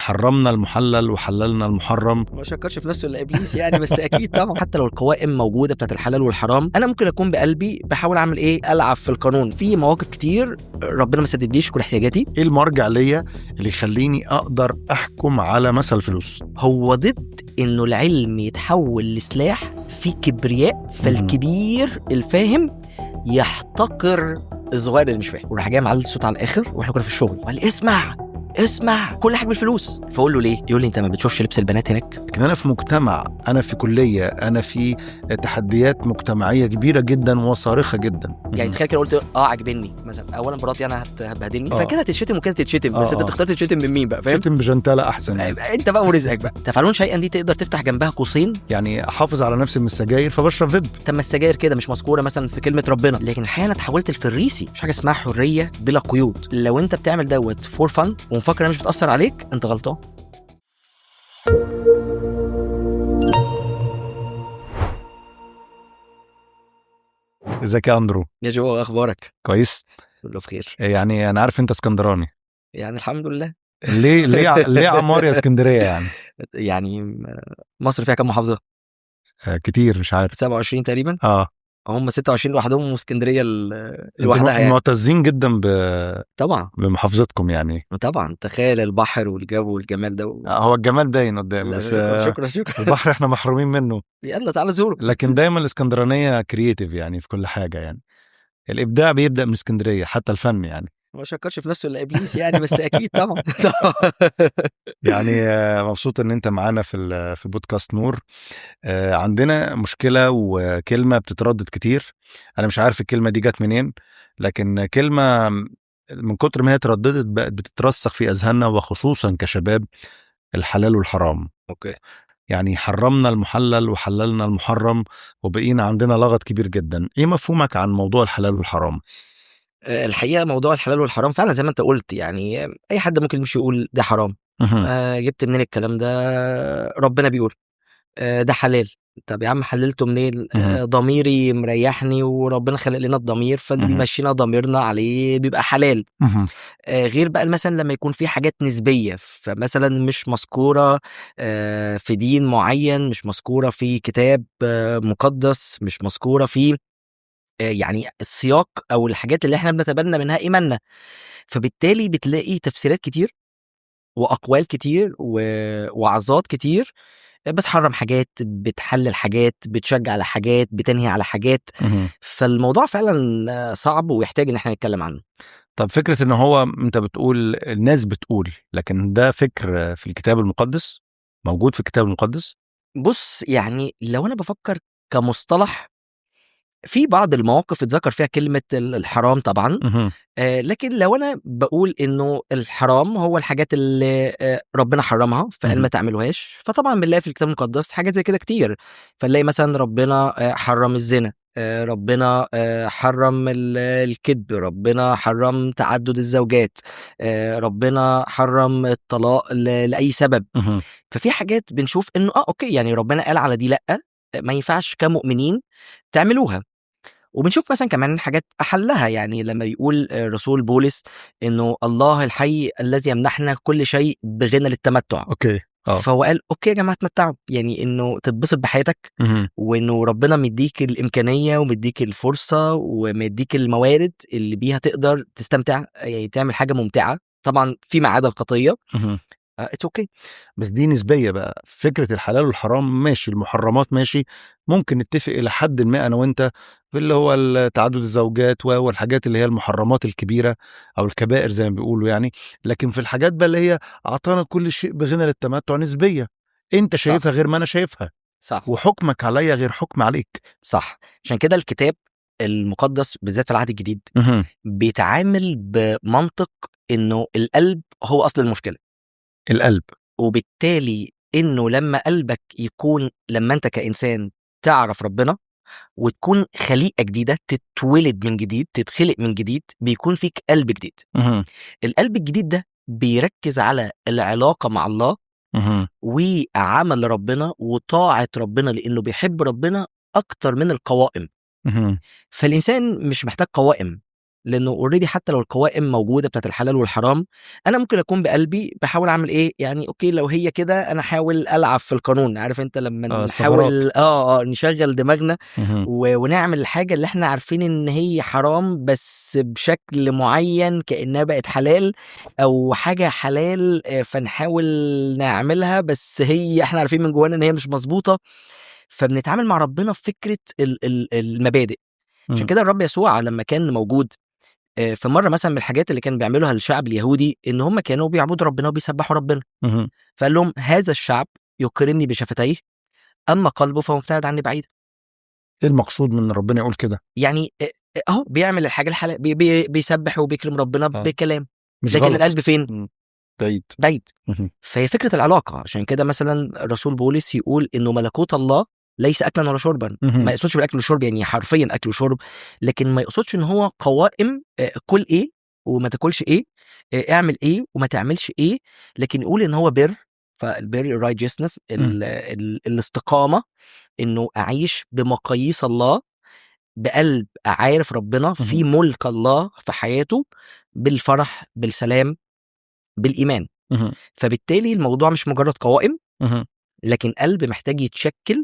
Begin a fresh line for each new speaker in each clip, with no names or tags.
حرمنا المحلل وحللنا المحرم.
ما شكرش في نفسه الا ابليس يعني، بس اكيد طبعا حتى لو القوائم موجوده بتاعت الحلال والحرام، انا ممكن اكون بقلبي بحاول اعمل ايه، العب في القانون. في مواقف كتير ربنا ما سددليش كل احتياجاتي.
ايه المرجع ليا اللي يخليني اقدر احكم على مثل الفلوس؟
هو ضد انه العلم يتحول لسلاح في كبرياء، فالكبير الفاهم يحتقر الصغير اللي مش فاهم. وراح جاي معلي الصوت على الاخر واحنا كنا في الشغل وقال لي اسمع كل حاجه بالفلوس. فاقول له ليه؟ يقول لي انت ما بتشوفش لبس البنات هناك؟
لكن انا في مجتمع، انا في كليه، انا في تحديات مجتمعيه كبيره جدا وصارخه جدا.
يعني تخيل كده قلت عجبني مثلا، اولا مراتي انا هتبهدلني، فكده تتشتم وكده تتشتم، بس انت بتختار تتشتم من مين بقى؟ فاهم؟
تشتم بجنتله احسن يعني.
انت بقى ورزقك بقى. تفعلون شيئا دي تقدر تفتح جنبها قوسين،
يعني احافظ على نفسي من السجاير فبشرب فيب.
تم السجاير كده مش مذكوره مثلا في كلمه ربنا، لكن الحقيقه انا اتحولت الفريسي. مش حاجه اسمها حريه بلا قيود. لو انت بتعمل دوت فور فن ومفكر انا مش بتاثر عليك، انت غلطان.
ازيك يا اندرو؟
يا جو، اخبارك؟
كويس
كله بخير.
يعني انا عارف انت اسكندراني.
يعني الحمد لله.
ليه عمار يا اسكندريه يعني؟
يعني مصر فيها كم محافظه؟
كتير، مش عارف.
27 تقريبا. هم 26 لوحدهم، واسكندريه لوحدها يعني.
معتزين جدا
طبعا
بمحافظتكم يعني.
طبعا، تخيل البحر والجو والجمال ده
هو الجمال باين قدامي بس.
شكرا
البحر احنا محرومين منه.
يلا تعالى زوره.
لكن دايما الاسكندرانيه كرييتيف يعني في كل حاجه يعني. الابداع بيبدا من اسكندريه، حتى الفن يعني.
ما شكرش في نفسه الا ابليس يعني، بس اكيد طبعا.
يعني مبسوط ان انت معانا في بودكاست نور. عندنا مشكله وكلمه بتتردد كتير. انا مش عارف الكلمه دي جت منين، لكن كلمه من كتر ما هي ترددت بقت بتترسخ في اذهاننا، وخصوصا كشباب: الحلال والحرام.
اوكي.
يعني حرمنا المحلل وحللنا المحرم، وبقينا عندنا لغط كبير جدا. ايه مفهومك عن موضوع الحلال والحرام؟
الحقيقه موضوع الحلال والحرام فعلا زي ما انت قلت، يعني اي حد ممكن يمشي يقول ده حرام. جبت منين الكلام ده؟ ربنا بيقول ده حلال. طب يا عم حللته منين؟ ضميري مريحني وربنا خلق لنا الضمير، فاللي بيمشينا ضميرنا عليه بيبقى حلال. غير بقى مثلا لما يكون في حاجات نسبية، فمثلا مش مذكورة في دين معين، مش مذكورة في كتاب مقدس، مش مذكورة في يعني السياق أو الحاجات اللي احنا بنتبنى منها إيماننا، فبالتالي بتلاقي تفسيرات كتير وأقوال كتير ووعظات كتير بتحرم حاجات، بتحلل حاجات، بتشجع على حاجات، بتنهي على حاجات. فالموضوع فعلا صعب ويحتاج ان احنا نتكلم عنه.
طب فكرة ان هو انت بتقول الناس بتقول، لكن ده فكر في الكتاب المقدس، موجود في الكتاب المقدس؟
بص، يعني لو انا بفكر كمصطلح، في بعض المواقف اتذكر فيها كلمة الحرام طبعا. لكن لو أنا بقول إنه الحرام هو الحاجات اللي ربنا حرمها فقال ما تعملوهاش، فطبعا بنلاقي في الكتاب المقدس حاجات زي كده كتير. فنلاقي مثلا ربنا حرم الزنا، ربنا حرم الكذب، ربنا حرم تعدد الزوجات، ربنا حرم الطلاق لأي سبب. ففي حاجات بنشوف إنه أوكي، يعني ربنا قال على دي لأ، ما ينفعش كمؤمنين تعملوها. وبنشوف مثلا كمان حاجات أحلها، يعني لما يقول رسول بولس إنه الله الحي الذي يمنحنا كل شيء بغنى للتمتع.
أوكي.
فهو قال أوكي يا جماعة تمتعوا، يعني إنه تتبسط بحياتك، وإنه ربنا مديك الإمكانية ومديك الفرصة ومديك الموارد اللي بيها تقدر تستمتع، يعني تعمل حاجة ممتعة طبعا فيما عدا الخطية. اتس اوكي.
بس دي نسبيه بقى. فكره الحلال والحرام ماشي، المحرمات ماشي، ممكن نتفق الى حد ما انا وانت في اللي هو تعدد الزوجات والحاجات اللي هي المحرمات الكبيره او الكبائر زي ما بيقولوا يعني. لكن في الحاجات بقى اللي هي اعطانا كل شيء بغنى للتمتع، نسبيه. انت شايفها غير ما انا شايفها،
صح،
وحكمك عليا غير حكم عليك.
صح. عشان كده الكتاب المقدس بالذات في العهد الجديد بيتعامل بمنطق انه القلب هو اصل المشكله.
القلب.
وبالتالي انه لما قلبك يكون، لما انت كإنسان تعرف ربنا وتكون خليقة جديدة، تتولد من جديد، تتخلق من جديد، بيكون فيك قلب جديد. القلب الجديد ده بيركز على العلاقة مع الله وعمل ربنا وطاعة ربنا، لأنه بيحب ربنا أكتر من القوائم. فالإنسان مش محتاج قوائم، لانه اوريدي حتى لو القوائم موجوده بتاعت الحلال والحرام، انا ممكن اكون بقلبي بحاول اعمل ايه يعني، اوكي لو هي كده انا احاول العب في القانون، عارف انت لما
الثغرات.
نحاول نشغل دماغنا ونعمل الحاجه اللي احنا عارفين ان هي حرام بس بشكل معين كانها بقت حلال، او حاجه حلال فنحاول نعملها بس هي احنا عارفين من جوانا ان هي مش مظبوطه. فبنتعامل مع ربنا في فكره المبادئ. عشان كده الرب يسوع لما كان موجود في مره مثلا من الحاجات اللي كان بيعملوها الشعب اليهودي ان هم كانوا بيعبدوا ربنا وبيسبحوا ربنا، فقال لهم هذا الشعب يكرمني بشفتيه اما قلبه فهو مبتعد عني بعيد.
ايه المقصود من ربنا يقول كده؟
يعني اهو بيعمل الحاجه الحلال، بيسبح وبيكرم ربنا بكلام،
مش
لكن
غلط.
القلب فين؟ بعيد. فهي فكره العلاقه. عشان كده مثلا الرسول بولس يقول انه ملكوت الله ليس اكلا ولا شربا. ما يقصدش بالاكل والشرب يعني حرفيا اكل وشرب، لكن ما يقصدش ان هو قوائم كل ايه وما تاكلش ايه، اعمل ايه وما تعملش ايه، لكن يقول ان هو بر. فالبر righteousness الاستقامه، انه اعيش بمقاييس الله، بقلب عارف ربنا، في ملك الله في حياته، بالفرح بالسلام بالايمان. فبالتالي الموضوع مش مجرد قوائم، لكن قلب محتاج يتشكل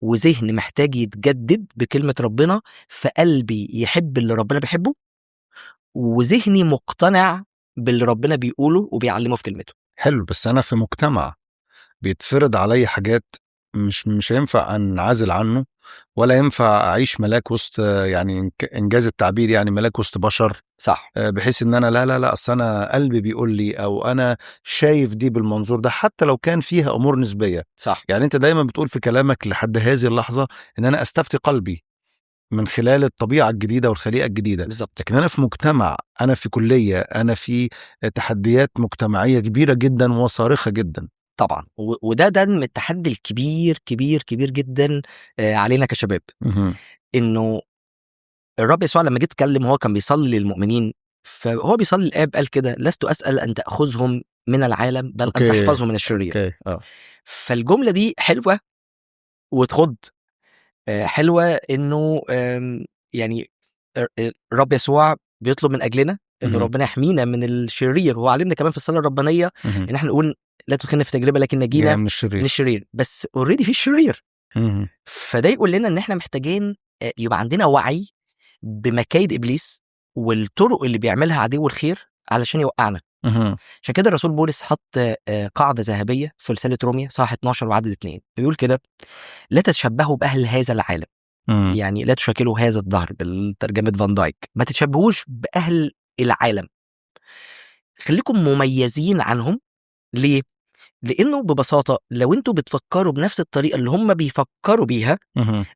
وذهن محتاج يتجدد بكلمة ربنا، فقلبي يحب اللي ربنا بيحبه وذهني مقتنع باللي ربنا بيقوله وبيعلمه في كلمته.
حلو، بس أنا في مجتمع بيتفرض علي حاجات مش هينفع أنعزل عنه، ولا ينفع أعيش ملاك وسط، يعني إنجاز التعبير، يعني ملاك وسط بشر.
صح.
بحيث إن أنا لا أصل أنا قلبي بيقول لي، أو أنا شايف دي بالمنظور ده، حتى لو كان فيها أمور نسبية.
صح.
يعني أنت دايما بتقول في كلامك لحد هذه اللحظة إن أنا أستفتي قلبي من خلال الطبيعة الجديدة والخليقة الجديدة.
بالظبط.
لكن أنا في مجتمع، أنا في كلية، أنا في تحديات مجتمعية كبيرة جدا وصارخة جدا.
طبعا. وده من التحدي الكبير كبير كبير جدا علينا كشباب. إنه الرب يسوع لما جه اتكلم هو كان بيصلي للمؤمنين، فهو بيصلي الآب قال كده لست أسأل أن تأخذهم من العالم بل أن تحفظهم من الشرير. فالجملة دي حلوة وتخض. حلوة إنه يعني الرب يسوع بيطلب من أجلنا إن ربنا يحمينا من الشرير. هو علمنا كمان في الصلاة الربانية إن احنا نقول لا تدخلنا في تجربة لكن نجينا
من
الشرير. بس اوريدي في الشرير. فده يقول لنا إن احنا محتاجين يبقى عندنا وعي بمكايد إبليس والطرق اللي بيعملها عدو الخير علشان يوقعنا. عشان كده الرسول بولس حط قاعدة ذهبية في رسالة روميا صح 12 وعدد 2 بيقول كده لا تتشبهوا بأهل هذا العالم. يعني لا تشاكلوا هذا الدهر بالترجمة فان دايك. ما تتشبهوش بأهل العالم، خليكم مميزين عنهم. ليه؟ لأنه ببساطة لو انتوا بتفكروا بنفس الطريقة اللي هم بيفكروا بيها،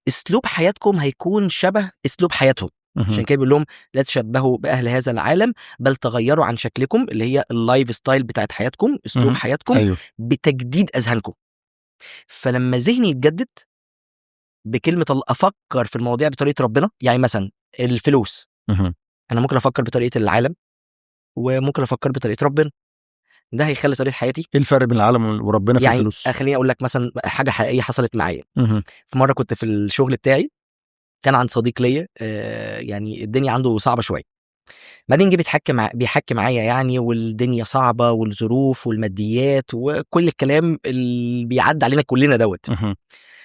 اسلوب حياتكم هيكون شبه اسلوب حياتهم. عشان كده بيقول لهم لا تشبهوا بأهل هذا العالم بل تغيروا عن شكلكم اللي هي اللايف ستايل بتاعت حياتكم، اسلوب حياتكم.
أيوه.
بتجديد أذهانكم. فلما ذهني يتجدد بكلمة الله، أفكر في المواضيع بطريقة ربنا. يعني مثلا الفلوس، أنا ممكن أفكر بطريقة العالم وممكن أفكر بطريقة ربنا. ده هيخلي طريقة حياتي.
ايه الفرق بين العالم وربنا في
يعني
الفلوس؟
يعني خليني اقول لك مثلا حاجه حقيقيه حصلت معايا. في مره كنت في الشغل بتاعي، كان عند صديق ليا يعني الدنيا عنده صعبه شويه، بعدين جه بيحكي معايا يعني، والدنيا صعبه والظروف والماديات وكل الكلام اللي بيعدي علينا كلنا دوت.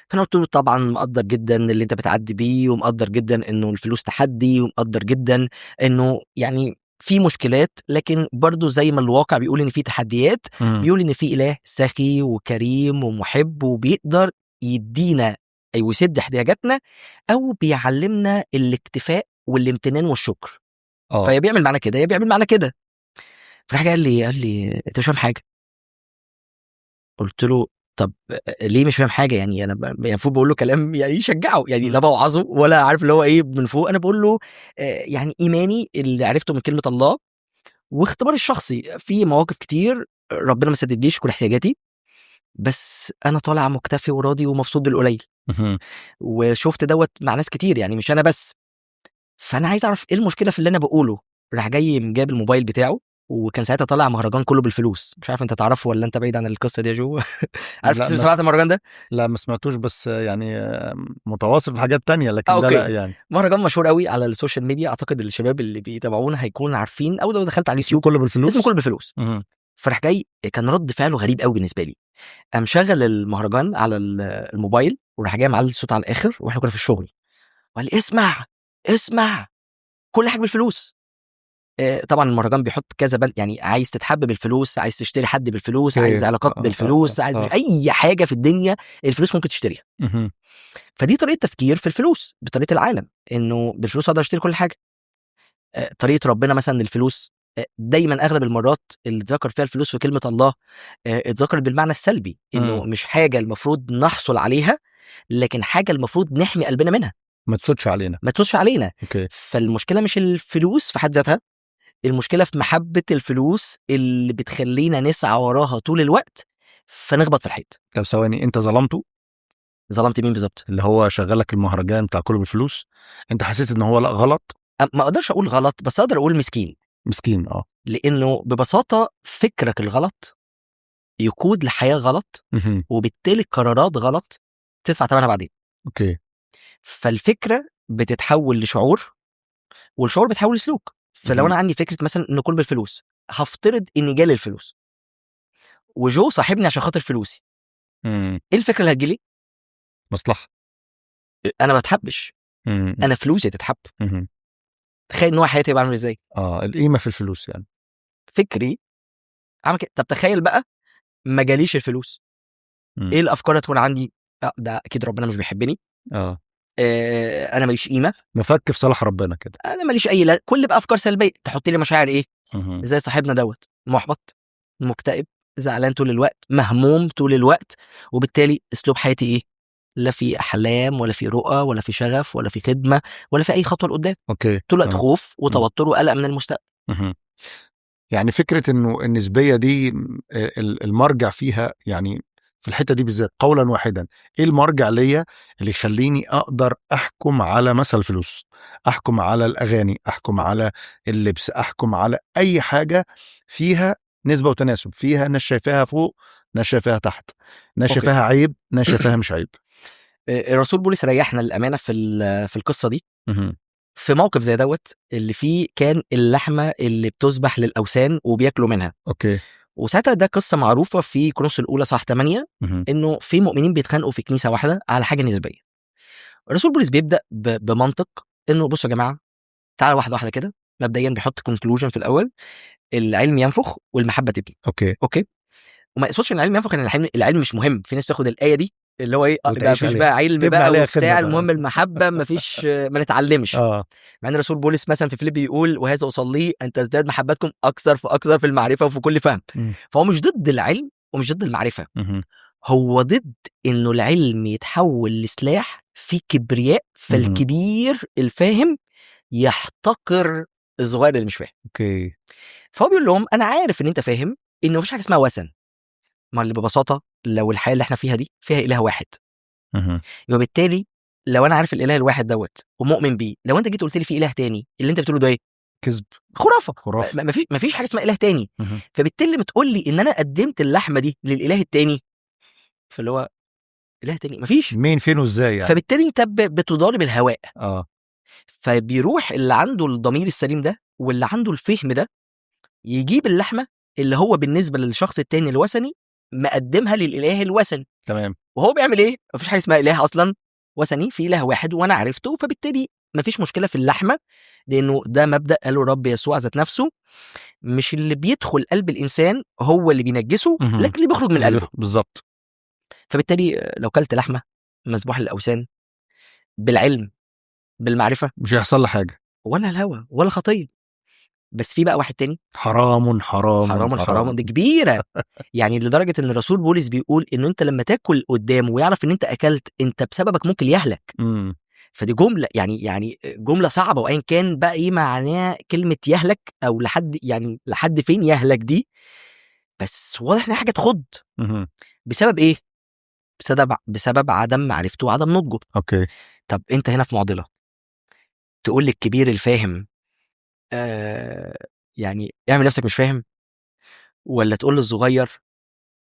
فانا قلت له طبعا مقدر جدا اللي انت بتعدي بيه، ومقدر جدا انه الفلوس تحدي، ومقدر جدا انه يعني في مشكلات، لكن برضو زي ما الواقع بيقول ان في تحديات، بيقول ان في اله سخي وكريم ومحب وبيقدر يدينا اي ويسد احتياجاتنا، او بيعلمنا الاكتفاء والامتنان والشكر. فيا بيعمل معنا كده يا بيعمل معنا كده. فراح قال لي انت مش فاهم حاجه. قلت له طب ليه مش فاهم حاجه؟ يعني انا المفروض بقول له كلام يعني يشجعه، يعني لا بوعظه ولا عارف اللي هو ايه من فوق. انا بقول له يعني ايماني اللي عرفته من كلمه الله واختباري الشخصي في مواقف كتير ربنا ما سددليش كل احتياجاتي، بس انا طالع مكتفي وراضي ومبسوط بالقليل. وشفت دوت مع ناس كتير يعني مش انا بس. فانا عايز اعرف ايه المشكله في اللي انا بقوله. راح جاي جاب الموبايل بتاعه وكان ساعتها طالع مهرجان كله بالفلوس. مش عارف انت تعرفه ولا انت بعيد عن القصه دي يا جو؟ عارف
لا
سمعت المهرجان ده؟
لا ما سمعتوش، بس يعني متواصل في حاجات تانية، لكن ده
اوكي.
لا يعني.
مهرجان مشهور قوي على السوشيال ميديا، اعتقد الشباب اللي بيتابعونا هيكونوا عارفين، او لو دخلت على اليوتيوب
كله بالفلوس.
اسمه كله بالفلوس.
مهم.
فراح جاي، كان رد فعله غريب قوي بالنسبه لي. قام شغل المهرجان على الموبايل، وراح جاي معلي الصوت على الاخر، واحنا كنا في الشغل، وقال لي اسمع كل حاجه بالفلوس. طبعا المهرجان بيحط كذا بند، يعني عايز تتحب بالفلوس، عايز تشتري حد بالفلوس،
اوكي.
عايز علاقات بالفلوس، عايز اي حاجه في الدنيا الفلوس ممكن تشتريها.
مهم.
فدي طريقه تفكير في الفلوس، بطريقه العالم انه بالفلوس اقدر اشتري كل حاجه. طريقه ربنا مثلا الفلوس، دايما اغلب المرات اللي اتذكر فيها الفلوس في كلمه الله اتذكرت بالمعنى السلبي، انه مش حاجه المفروض نحصل عليها، لكن حاجه المفروض نحمي قلبنا منها،
ما تسودش علينا.
ما تسودش علينا.
اوكي.
فالمشكله مش الفلوس في حد ذاتها، المشكله في محبه الفلوس اللي بتخلينا نسعى وراها طول الوقت، فنخبط في الحيط.
طب ثواني، انت ظلمته؟
ظلمت مين بالظبط؟
اللي هو شغلك المهرجان بتاع كله بالفلوس، انت حسيت ان هو لا غلط؟
ما اقدرش اقول غلط، بس اقدر اقول مسكين.
مسكين.
لانه ببساطه فكرك الغلط يقود لحياه غلط،
مهم.
وبالتالي قرارات غلط تدفع ثمنها بعدين.
اوكي.
فالفكره بتتحول لشعور، والشعور بتحول لسلوك. فلو انا عندي فكره مثلا ان كل بالفلوس، هفترض اني جالي الفلوس وجو صاحبني عشان خاطر فلوسي، ايه الفكره اللي هتجيلي؟
مصلحه.
انا ما بتحبش، انا فلوسي تتحب. تخيل نوع حياتي يبقى عامل ازاي.
القيمه في الفلوس يعني.
فكري عامل كده. طب تخيل بقى ما جاليش الفلوس، ايه الافكار هتكون عندي؟ ده اكيد ربنا مش بيحبني، انا ماليش قيمه،
مفك في صلاح ربنا كده،
انا ماليش اي لا. كل بقى افكار سلبيه تحط لي مشاعر ايه؟ زي صاحبنا دوت، محبط، مكتئب، زعلان طول الوقت، مهموم طول الوقت. وبالتالي اسلوب حياتي ايه؟ لا في احلام، ولا في رؤى، ولا في شغف، ولا في خدمه، ولا في اي خطوه لقدام.
اوكي.
طول الوقت خوف وتوتر وقلق من المستقبل.
يعني فكره انه النسبيه دي المرجع فيها، يعني في الحته دي بالذات قولا واحدا، ايه المرجع ليا اللي يخليني اقدر احكم على مثل الفلوس، احكم على الاغاني، احكم على اللبس، احكم على اي حاجه فيها نسبه وتناسب، فيها ناس شايفاها فوق، ناس شايفاها تحت، ناس شايفاها عيب، ناس شايفاها مش عيب.
الرسول بولس ريحنا للامانه في القصه دي، في موقف زي دوت اللي فيه كان اللحمه اللي بتذبح للاوثان وبياكلوا منها.
اوكي.
وساعتها ده قصه معروفه في كورنثوس الاولى صح 8، انه في مؤمنين بيتخانقوا في كنيسه واحده على حاجه نسبيه. الرسول بولس بيبدا بمنطق انه بصوا يا جماعه، تعالى واحده واحده كده. مبدئيا بيحط كونكلوجن في الاول، العلم ينفخ والمحبه تبني. اوكي. وما يقصدش ان العلم ينفخ ان العلم مش مهم. في ناس تاخد الايه دي اللي هو ايه بقى، مفيش بقى علم بقى وبتاع، المهم المحبه، مفيش ما نتعلمش. مع ان الرسول بولس مثلا في فيليبي بيقول وهذا اصلي ان تزداد محبتكم اكثر فاكثر في المعرفه وفي كل فهم. فهو مش ضد العلم ومش ضد المعرفه، هو ضد انه العلم يتحول لسلاح في كبرياء، فالكبير الفاهم يحتقر الصغير اللي مش فاهم.
اوكي.
فهو بيقول لهم انا عارف ان انت فاهم انه مفيش حاجه اسمها وثن. ما اللي ببساطه لو الحياه اللي احنا فيها دي فيها اله واحد، يبقى بالتالي لو انا عارف الاله الواحد دوت ومؤمن بيه، لو انت جيت قلت لي في اله تاني، اللي انت بتقوله ده ايه؟
كذب،
خرافه. مفيش حاجه اسمها اله تاني. فبالتالي بتقول لي ان انا قدمت اللحمه دي للاله التاني، فاللي هو اله تاني مفيش،
مين فين وازاي يعني.
فبالتالي انت بتضارب الهواء. فبيروح اللي عنده الضمير السليم ده واللي عنده الفهم ده يجيب اللحمه اللي هو بالنسبه للشخص التاني الوثني مقدمها للاله الوثني.
تمام.
وهو بيعمل ايه؟ مفيش حاجه اسمها اله اصلا وثني، في اله واحد وانا عرفته. فبالتالي مفيش مشكله في اللحمه، لانه ده مبدا قاله رب يسوع ذات نفسه، مش اللي بيدخل قلب الانسان هو اللي بينجسه، لكن اللي بيخرج من قلبه.
بالظبط.
فبالتالي لو كلت لحمه مذبوحه للاوثان بالعلم بالمعرفه،
مش هيحصل لي حاجه،
ولا الهوى ولا خطيه. بس في بقى واحد تاني،
حرام
دي كبيره. يعني لدرجه ان الرسول بولس بيقول انه انت لما تاكل قدامه ويعرف ان انت اكلت، انت بسببك ممكن يهلك. فدي جمله يعني جمله صعبه، وايا كان بقى ايه معناها كلمه يهلك او لحد فين يهلك دي، بس واضح انها حاجه تخض. بسبب ايه؟ بسبب عدم معرفته وعدم نضجه.
اوكي.
طب انت هنا في معضله، تقول لي الكبير الفاهم يعني اعمل نفسك مش فاهم، ولا تقول للصغير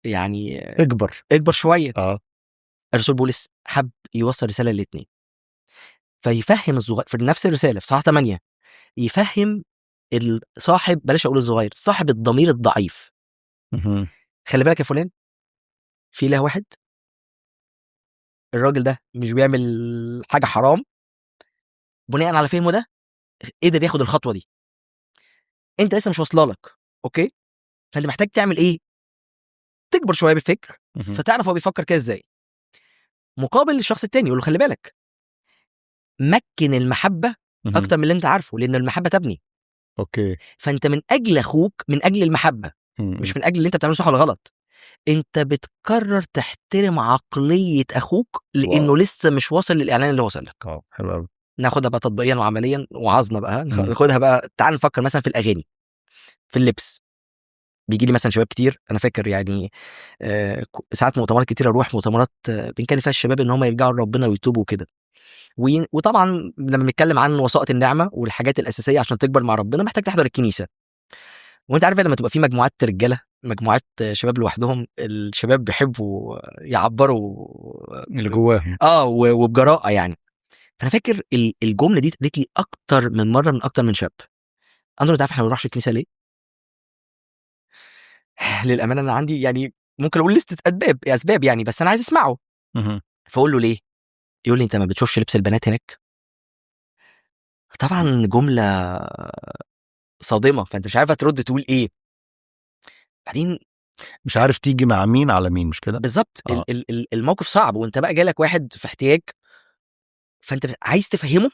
يعني اكبر شويه. الرسول بولس حب يوصل رساله للاثنين، فيفهم الصغير في نفس الرساله في صح 8 يفهم الصاحب، بلاش اقول الصغير، صاحب الضمير الضعيف. خلي بالك يا فلان، في اله واحد، الراجل ده مش بيعمل حاجه حرام، بناء على فهمه ده قدر ياخد الخطوه دي، انت لسه مش واصله لك. اوكي، فانت محتاج تعمل ايه؟ تكبر شويه بالفكر فتعرف هو بيفكر كده ازاي، مقابل الشخص التاني يقول له خلي بالك، مكن المحبه اكتر من اللي انت عارفه، لان المحبه تبني.
اوكي،
فانت من اجل اخوك، من اجل المحبه، مش من اجل اللي انت بتعمله صح ولا غلط، انت بتقرر تحترم عقليه اخوك لانه لسه مش واصل للاعلان اللي وصل لك.
حلو قوي.
ناخدها بقى تطبيقيا وعمليا وعظنا بقى، ناخدها بقى. تعال نفكر مثلا في الاغاني، في اللبس. بيجي لي مثلا شباب كتير، انا فاكر يعني ساعات مؤتمرات كتير اروح مؤتمرات بنكلم فيها الشباب ان هم يرجعوا لربنا ويتوبوا وكده. وطبعا لما بنتكلم عن وسائط النعمه والحاجات الاساسيه عشان تكبر مع ربنا، محتاج تحضر الكنيسه. وانت عارف لما تبقى في مجموعات رجاله، مجموعات شباب لوحدهم، الشباب بيحبوا يعبروا
اللي جواهم
وبجراءه يعني. فانا فاكر الجمله دي اتقالت لي اكتر من مره من اكتر من شاب. انا انت عارف احنا ما بنروحش الكنيسه ليه؟ للامانه انا عندي يعني ممكن اقول لسته اسباب يعني، بس انا عايز اسمعه. فاقول له ليه؟ يقول لي انت ما بتشوفش لبس البنات هناك؟ طبعا جمله صادمه، فانت مش عارف ترد تقول ايه. بعدين
مش عارف تيجي مع مين على مين، مش كده
بالظبط. الموقف صعب، وانت بقى جالك واحد في احتياج، فانت عايز تفهمه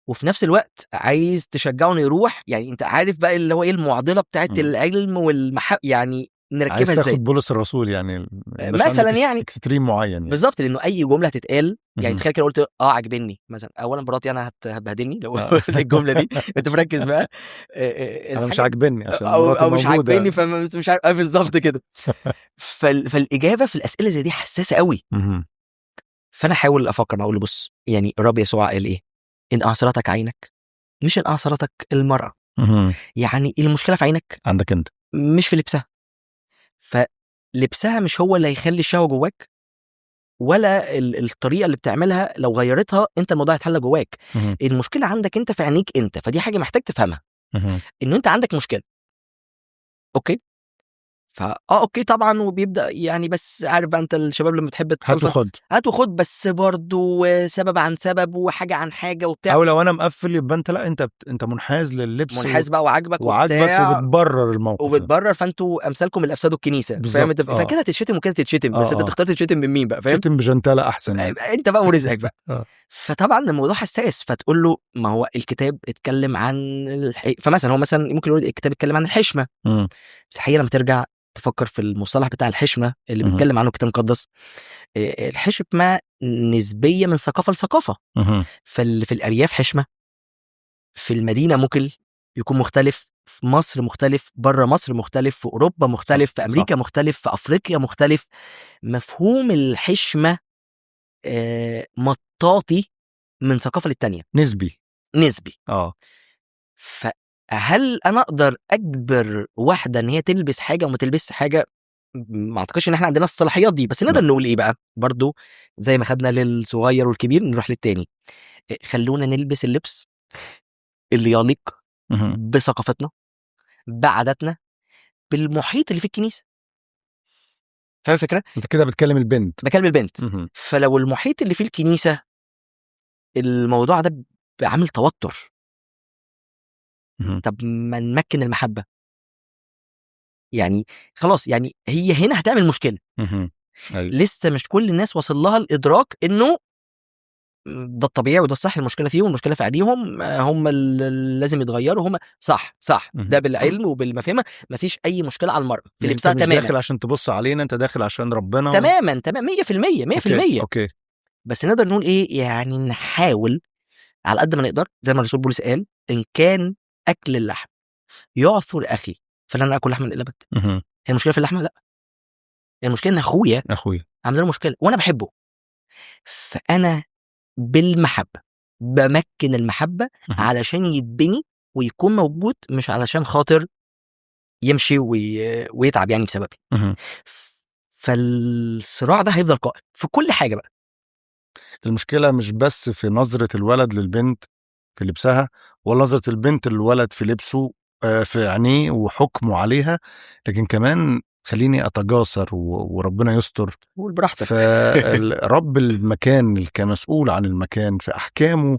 وفي نفس الوقت عايز تشجعه انه يروح. يعني انت عارف بقى اللي هو ايه المعضله بتاعت العلم والمحبه، يعني نركبها
عايز
ازاي.
تاخد بولس الرسول يعني
مثلا يعني
اكستريم معين يعني.
بالظبط، لانه اي جمله هتتقال يعني تخيل كده قلت عجبني مثلا، اولا مراتي انا هتبهدلني لو الجمله دي انت مركز بقى.
انا مش عاجبني عشان
او مش عاجبني فمش عارف بالظبط كده. فالاجابه في الاسئله زي دي حساسه قوي. فانا احاول افكر، ما اقول له بص، يعني الرب يسوع قال ايه؟ ان اعصرتك عينك، مش ان اعصرتك المرأة. يعني المشكله في عينك
عندك انت،
مش في لبسها. فلبسها مش هو اللي هيخلي الشهوه جواك، ولا الطريقه اللي بتعملها لو غيرتها انت الموضوع هيتحل جواك. المشكله عندك انت في عينيك انت، فدي حاجه محتاج تفهمها، انه انت عندك مشكله. اوكي، اوكي طبعا. وبيبدا يعني، بس عارف بقى انت الشباب لما تحب هات وخد بس برضو سبب عن سبب وحاجه عن حاجه وبتاع،
او لو انا مقفل يبقى انت لا، انت منحاز لللبس،
منحاز بقى وعاجبك
وبتبرر الموقف
وبتبرر. فانتوا امثالكم اللي افسدوا الكنيسه، فاهم انت؟ فكده تتشتم وكده تتشتم، بس انت تختار تتشتم من مين بقى؟ فاهم؟
تشتم بجنتاله احسن يعني.
انت بقى ورزقك بقى. فطبعا الموضوع حساس، فتقول له ما هو الكتاب اتكلم عن فمثلا هو مثلا ممكن يقول الكتاب اتكلم عن الحشمه، بس الحقيقه لما ترجع تفكر في المصطلح بتاع الحشمه اللي بيتكلم عنه الكتاب المقدس، الحشمه نسبيه من ثقافه لثقافه. في الارياف حشمه، في المدينه ممكن يكون مختلف، في مصر مختلف، بره مصر مختلف، في اوروبا مختلف، في امريكا مختلف، في افريقيا مختلف. مفهوم الحشمه مطاطي من ثقافه للتانيه،
نسبي.
فهل انا اقدر اجبر واحده ان هي تلبس حاجه وما تلبسش حاجه؟ ما اعتقدش ان احنا عندنا الصلاحيات دي، بس نقدر نقول ايه بقى برضو زي ما خدنا للصغير والكبير نروح للتاني. خلونا نلبس اللبس اللي يليق بثقافتنا، بعاداتنا، بالمحيط اللي في الكنيسه. فاهم الفكره؟
انت كده بتكلم البنت.
بكلم البنت. فلو المحيط اللي في الكنيسه الموضوع ده عامل توتر، طب ما نمكن المحبه. يعني خلاص، يعني هي هنا هتعمل مشكله. لسه مش كل الناس وصل لها الادراك انه ده الطبيعي وده الصح، المشكله فيهم، المشكله في عينيهم، هم اللي لازم يتغيروا، هم صح ده بالعلم وبالمفهمه. مفيش اي مشكله على المرأة في لبسها تماما.
انت مش داخل عشان تبص علينا، انت داخل عشان ربنا.
تماما 100%.
أوكي.
بس نقدر نقول ايه؟ يعني نحاول على قد ما نقدر، زي ما الرسول بولس قال، ان كان اكل اللحم يعثر اخي فلن اكل لحما الا بت. هي المشكله في اللحمه؟ لا، هي المشكله ان اخويا عامل له مشكله وانا بحبه. فانا بالمحبه بمكن المحبه علشان يتبني ويكون موجود مش علشان خاطر يمشي ويتعب يعني بسببي. فالصراع ده هيفضل قائم في كل حاجة بقى.
المشكلة مش بس في نظرة الولد للبنت في لبسها، ولا نظرة البنت للولد في لبسه في عينيه وحكمه عليها، لكن كمان خليني أتجاسر وربنا يستر.
قول براحتك.
فرب المكان كمسؤول عن المكان في أحكامه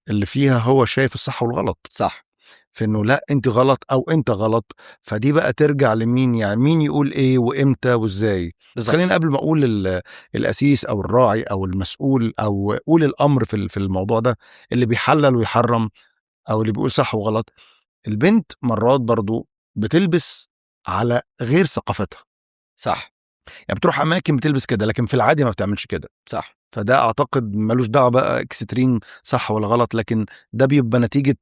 اللي فيها هو شايف الصح والغلط.
صح.
في انه لا انت غلط او انت غلط، فدي بقى ترجع لمين؟ يعني مين يقول ايه وامتى وازاي. بس خلينا قبل ما اقول الاسيس او الراعي او المسؤول او اولي الامر في الموضوع ده، اللي بيحلل ويحرم او اللي بيقول صح وغلط، البنت مرات برضو بتلبس على غير ثقافتها.
صح.
يعني بتروح اماكن بتلبس كده، لكن في العادي ما بتعملش كده.
صح.
فده اعتقد ملوش دعوه بقى اكستريم صح ولا غلط، لكن ده بيبقى نتيجه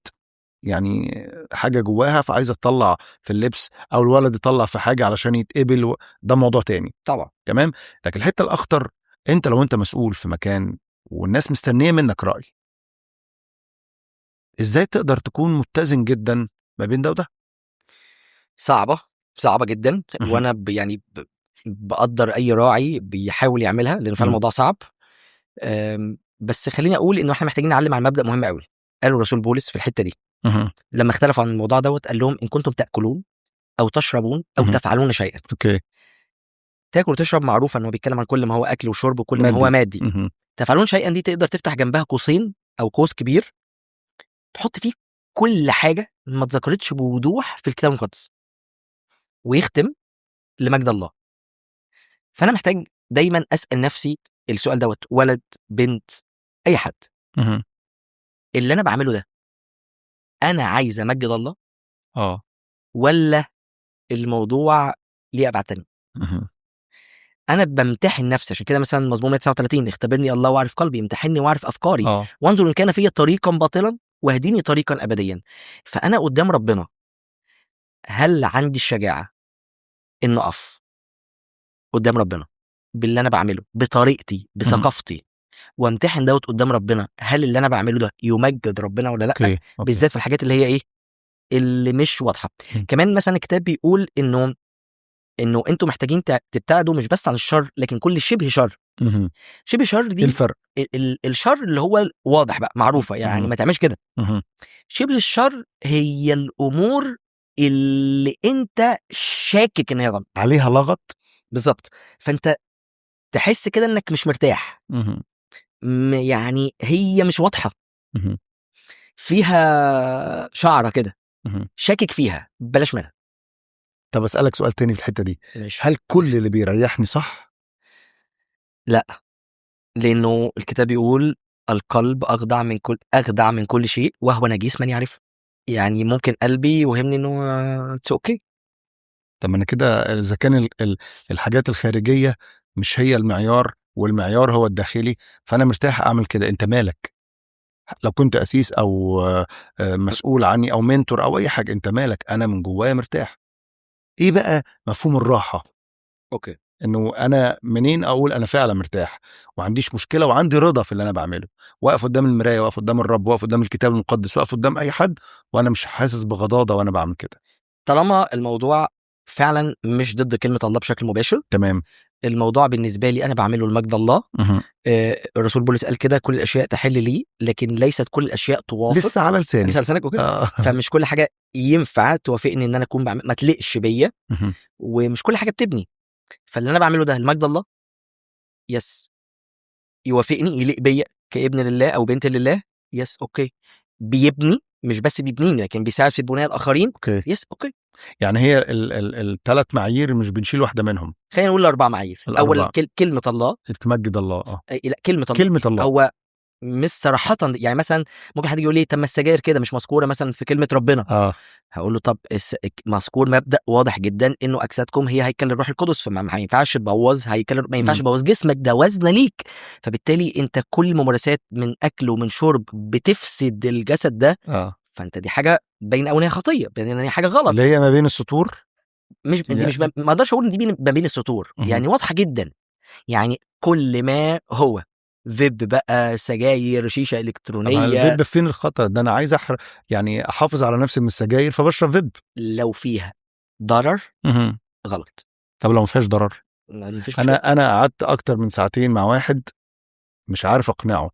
يعني حاجة جواها فعايزة تطلع في اللبس، أو الولد يطلع في حاجة علشان يتقبل، ده موضوع تاني
طبعا.
تمام. لكن الحتة الأخطر، أنت لو أنت مسؤول في مكان والناس مستنية منك رأي، إزاي تقدر تكون متزن جدا ما بين ده وده؟
صعبة جدا. وأنا يعني بقدر أي راعي بيحاول يعملها، لأن فعلا الموضوع صعب. بس خليني أقول إنه إحنا محتاجين نعلم على مبدأ مهم قوي قاله الرسول بولس في الحتة دي. لما اختلفوا عن الموضوع دوت قال لهم إن كنتم تأكلون أو تشربون أو تفعلون شيئا.
أوكي.
تاكل وتشرب معروفة إنه بيتكلم عن كل ما هو أكل وشرب وكل ما هو مادي. تفعلون شيئا دي تقدر تفتح جنبها قوسين أو قوس كبير تحط فيه كل حاجة ما اتذكرتش بوضوح في الكتاب المقدس، ويختم لمجد الله. فأنا محتاج دايما أسأل نفسي السؤال دوت، ولد بنت أي حد، اللي أنا بعمله ده أنا عايز أمجد الله ولا الموضوع ليه أبعاد تانية؟ أنا بمتحن نفسي. عشان كده مثلا مزمور 139 اختبرني الله واعرف قلبي، امتحني واعرف أفكاري وانظر إن كان فيه طريقا باطلا واهديني طريقا أبديا. فأنا قدام ربنا هل عندي الشجاعة إن أقف قدام ربنا باللي أنا بعمله بطريقتي بثقافتي وامتحن دوت قدام ربنا، هل اللي أنا بعمله ده يمجد ربنا ولا لأ؟ بالذات في الحاجات اللي هي إيه اللي مش واضحة. كمان مثلا الكتاب بيقول إنه أنتوا محتاجين تبتعدوا مش بس عن الشر لكن كل شبه شر. شبه شر دي
الفرق
الشر اللي هو واضح بقى معروفة، يعني ما تعملش كده. شبه الشر هي الأمور اللي أنت شاكك إن هي غلط،
عليها لغط.
بالظبط. فأنت تحس كده إنك مش مرتاح، يعني هي مش واضحة، فيها شعرة كده شاكك فيها، بلاش منها.
طب أسألك سؤال تاني في الحتة دي. هل كل اللي بيريحني صح؟
لا، لأنه الكتاب يقول القلب أخدع من كل شيء وهو نجيس من يعرف. يعني ممكن قلبي يوهمني إنه اتس اوكي.
طب أنا كده إذا كان الحاجات الخارجية مش هي المعيار والمعيار هو الداخلي، فأنا مرتاح أعمل كده. أنت مالك؟ لو كنت أسيس أو مسؤول عني أو منتور أو أي حاجة، أنت مالك؟ أنا من جوايا مرتاح. إيه بقى مفهوم الراحة؟
أوكي.
إنه أنا منين أقول أنا فعلا مرتاح وعنديش مشكلة وعندي رضا في اللي أنا بعمله، واقف قدام المراية، واقف قدام الرب، واقف قدام الكتاب المقدس، واقف قدام أي حد وأنا مش حاسس بغضاضة وأنا بعمل كده.
طالما الموضوع فعلا مش ضد كلمة الله بشكل مباشر،
تمام.
الموضوع بالنسبة لي أنا بعمله لمجد الله. الرسول بولس قال كده كل الأشياء تحل لي لكن ليست كل الأشياء توافق.
لسه على لساني.
لسه لسانك أوكي. فمش كل حاجة ينفع توافقني إن أنا أكون ما تلقش بيا، ومش كل حاجة بتبني. فاللي أنا بعمله ده لمجد الله، يس، يوافقني يليق بيا كابن لله أو بنت لله، يس أوكي. بيبني، مش بس بيبنيني لكن بيساعد في بناء الآخرين،
أوكي.
يس أوكي.
يعني هي الثلاث معايير مش بنشيل واحدة منهم.
خلينا نقول 4 معايير. أول كلمة الله،
تمجد الله.
لا، كلمة الله. هو مش صراحة يعني مثلا ممكن حد يقول لي طب ما السجاير كده مش مذكورة مثلا في كلمة ربنا. هقول له طب مذكور مبدأ واضح جدا انه اجسادكم هي هيكل الروح القدس، فما ينفعش تبوظ هيكل، ما ينفعش تبوظ جسمك، ده وزن ليك. فبالتالي انت كل ممارسات من اكل ومن شرب بتفسد الجسد ده. فانت دي حاجة باين قوي انها خطية، باين ان هي حاجة غلط،
اللي هي ما بين السطور.
مش دي مش ما اقدرش اقول ان دي ما بين السطور، يعني واضحة جدا. يعني كل ما هو فيب بقى، سجاير، شيشه
طب
الكترونيه.
الفيب فين الخطر ده؟ انا عايز يعني احافظ على نفسي من السجاير فبشرب فيب.
لو فيها ضرر
مهم.
غلط،
طب لو ما فيهاش ضرر؟
ما فيش مشكله.
انا قعدت اكتر من ساعتين مع واحد مش عارف اقنعه.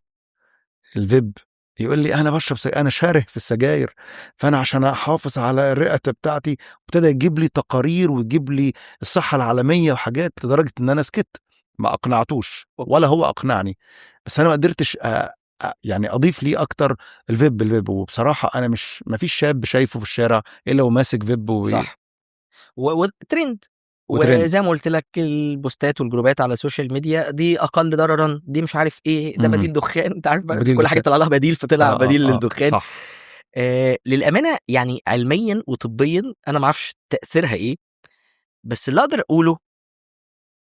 الفيب يقول لي انا بشرب انا شاره في السجاير، فانا عشان احافظ على الرئه بتاعتي. ابتدى يجيب لي تقارير ويجيب لي الصحه العالميه وحاجات، لدرجه ان انا سكت ما اقنعتوش ولا هو اقنعني. بس انا ما قدرتش يعني اضيف ليه اكتر. الفيب وبصراحه انا مش، ما فيش شاب شايفه في الشارع الا وماسك فيب
صح، وترند.
وترند.
وزي ما قلت لك البوستات والجروبات على السوشيال ميديا دي اقل ضررا، دي مش عارف ايه، ده بديل دخان. انت عارف بقى في
بديل
كل حاجه
دخان.
طلع لها بديل، فطلع بديل للدخان.
صح.
للامانه يعني علميا وطبيا انا ما اعرفش تاثيرها ايه، بس اللي اقدر اقوله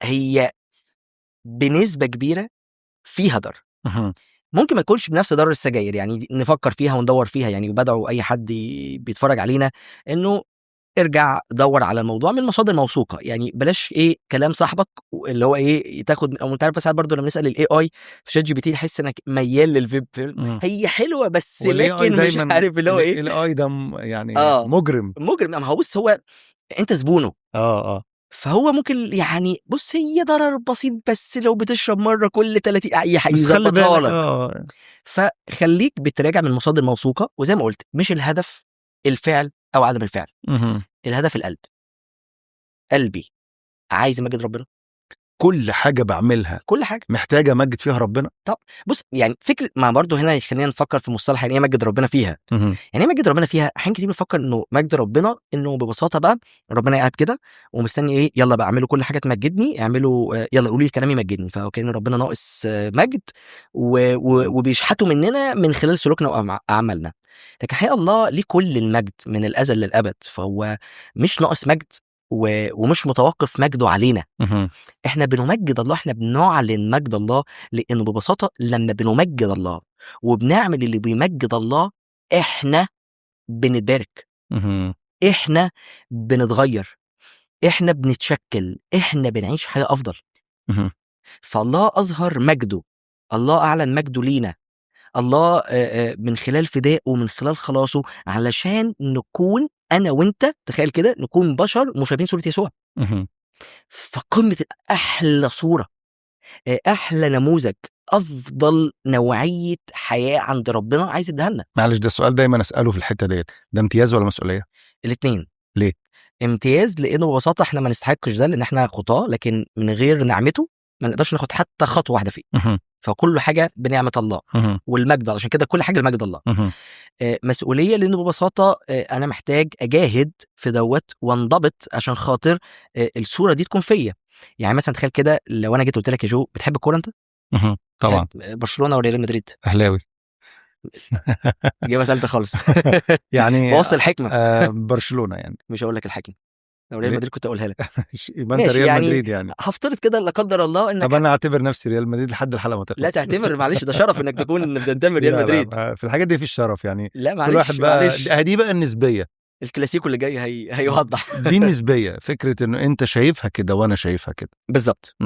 هي بنسبه كبيره فيها ضرر. ممكن ما يكونش بنفس ضرر السجاير، يعني نفكر فيها وندور فيها يعني، وبدعو اي حد بيتفرج علينا انه ارجع دور على الموضوع من مصادر موثوقه، يعني بلاش ايه كلام صاحبك اللي هو ايه تاخد. او انت عارف ساعات برضه لما نسال الاي اي في شات جي بي تي تحس انك ميال للفيب. هي حلوه بس لكن مش عارف اللي هو ايه.
الاي ده يعني مجرم.
ما هو بص، هو انت زبونه. فهو ممكن يعني بص هي ضرر بسيط، بس لو بتشرب مره كل 30 اي حاجه يظبطها لك. فخليك بتراجع من مصادر موثوقه، وزي ما قلت مش الهدف الفعل او عدم الفعل. الهدف القلب. قلبي عايز امجد ربنا،
كل حاجه بعملها
كل حاجه
محتاجه امجد فيها ربنا.
طب بص يعني فكره، ما برضه هنا خلينا نفكر في مصطلح يعني ايه مجد ربنا فيها. يعني ايه مجد ربنا فيها؟ احيانا كتير بنفكر انه مجد ربنا انه ببساطه بقى ربنا قاعد كده ومستني ايه، يلا بقى اعملوا كل حاجه تمجدني، اعملوا يلا قولوا لي الكلام يمجدني، فكان ربنا ناقص مجد وبيشحتوا مننا من خلال سلوكنا واعمالنا. لكن حقيقه الله ليه كل المجد من الازل للابد، فهو مش ناقص مجد ومش متوقف مجده علينا. احنا بنمجد الله، احنا بنعلن مجد الله، لانه ببساطه لما بنمجد الله وبنعمل اللي بيمجد الله احنا بنتبارك، احنا بنتغير، احنا بنتشكل، احنا بنعيش حياه افضل. فالله اظهر مجده، الله اعلن مجده لينا، الله من خلال فدائه ومن خلال خلاصه، علشان نكون انا وانت تخيل كده نكون بشر مشابهين صورة يسوع. فقمة احلى صورة، احلى نموذج، افضل نوعية حياة عند ربنا عايز يديها لنا.
معلش ده السؤال دايما اساله في الحتة ديت، ده امتياز ولا مسؤولية؟
الاثنين.
ليه؟
امتياز لانه ببساطة احنا ما نستحقش ده، لان احنا خطاة، لكن من غير نعمته ما نقدرش ناخد حتى خطوة واحدة فيه. فكل حاجة بنعمة الله والمجد، عشان كده كل حاجة المجد الله. مسؤولية لأنه ببساطة أنا محتاج أجاهد في دوت وانضبط عشان خاطر الصورة دي تكون فيا. يعني مثلا تخيل كده لو أنا جيت قلت لك يا جو بتحب الكورة أنت؟
طبعا.
برشلونة ولا ريال مدريد؟
أهلاوي.
إجابة ثالثة خالص.
يعني
وسط الحكمة.
برشلونة يعني.
مش هقول لك الحكمة، لو ريال مدريد كنت اقولها لك.
يبقى انت ريال مدريد يعني.
هفترض كده لا قدر الله انك.
طب انا اعتبر نفسي ريال مدريد لحد الحلقه ما تخلص.
لا تعتبر، معلش ده شرف انك تكون بتنتمي ريال مدريد.
في الحاجات دي في الشرف يعني.
لا معلش،
كل واحد بقى دي بقى النسبيه.
الكلاسيكو اللي جاي هيوضح.
دي النسبيه، فكره انه انت شايفها كده وانا شايفها كده
بالظبط.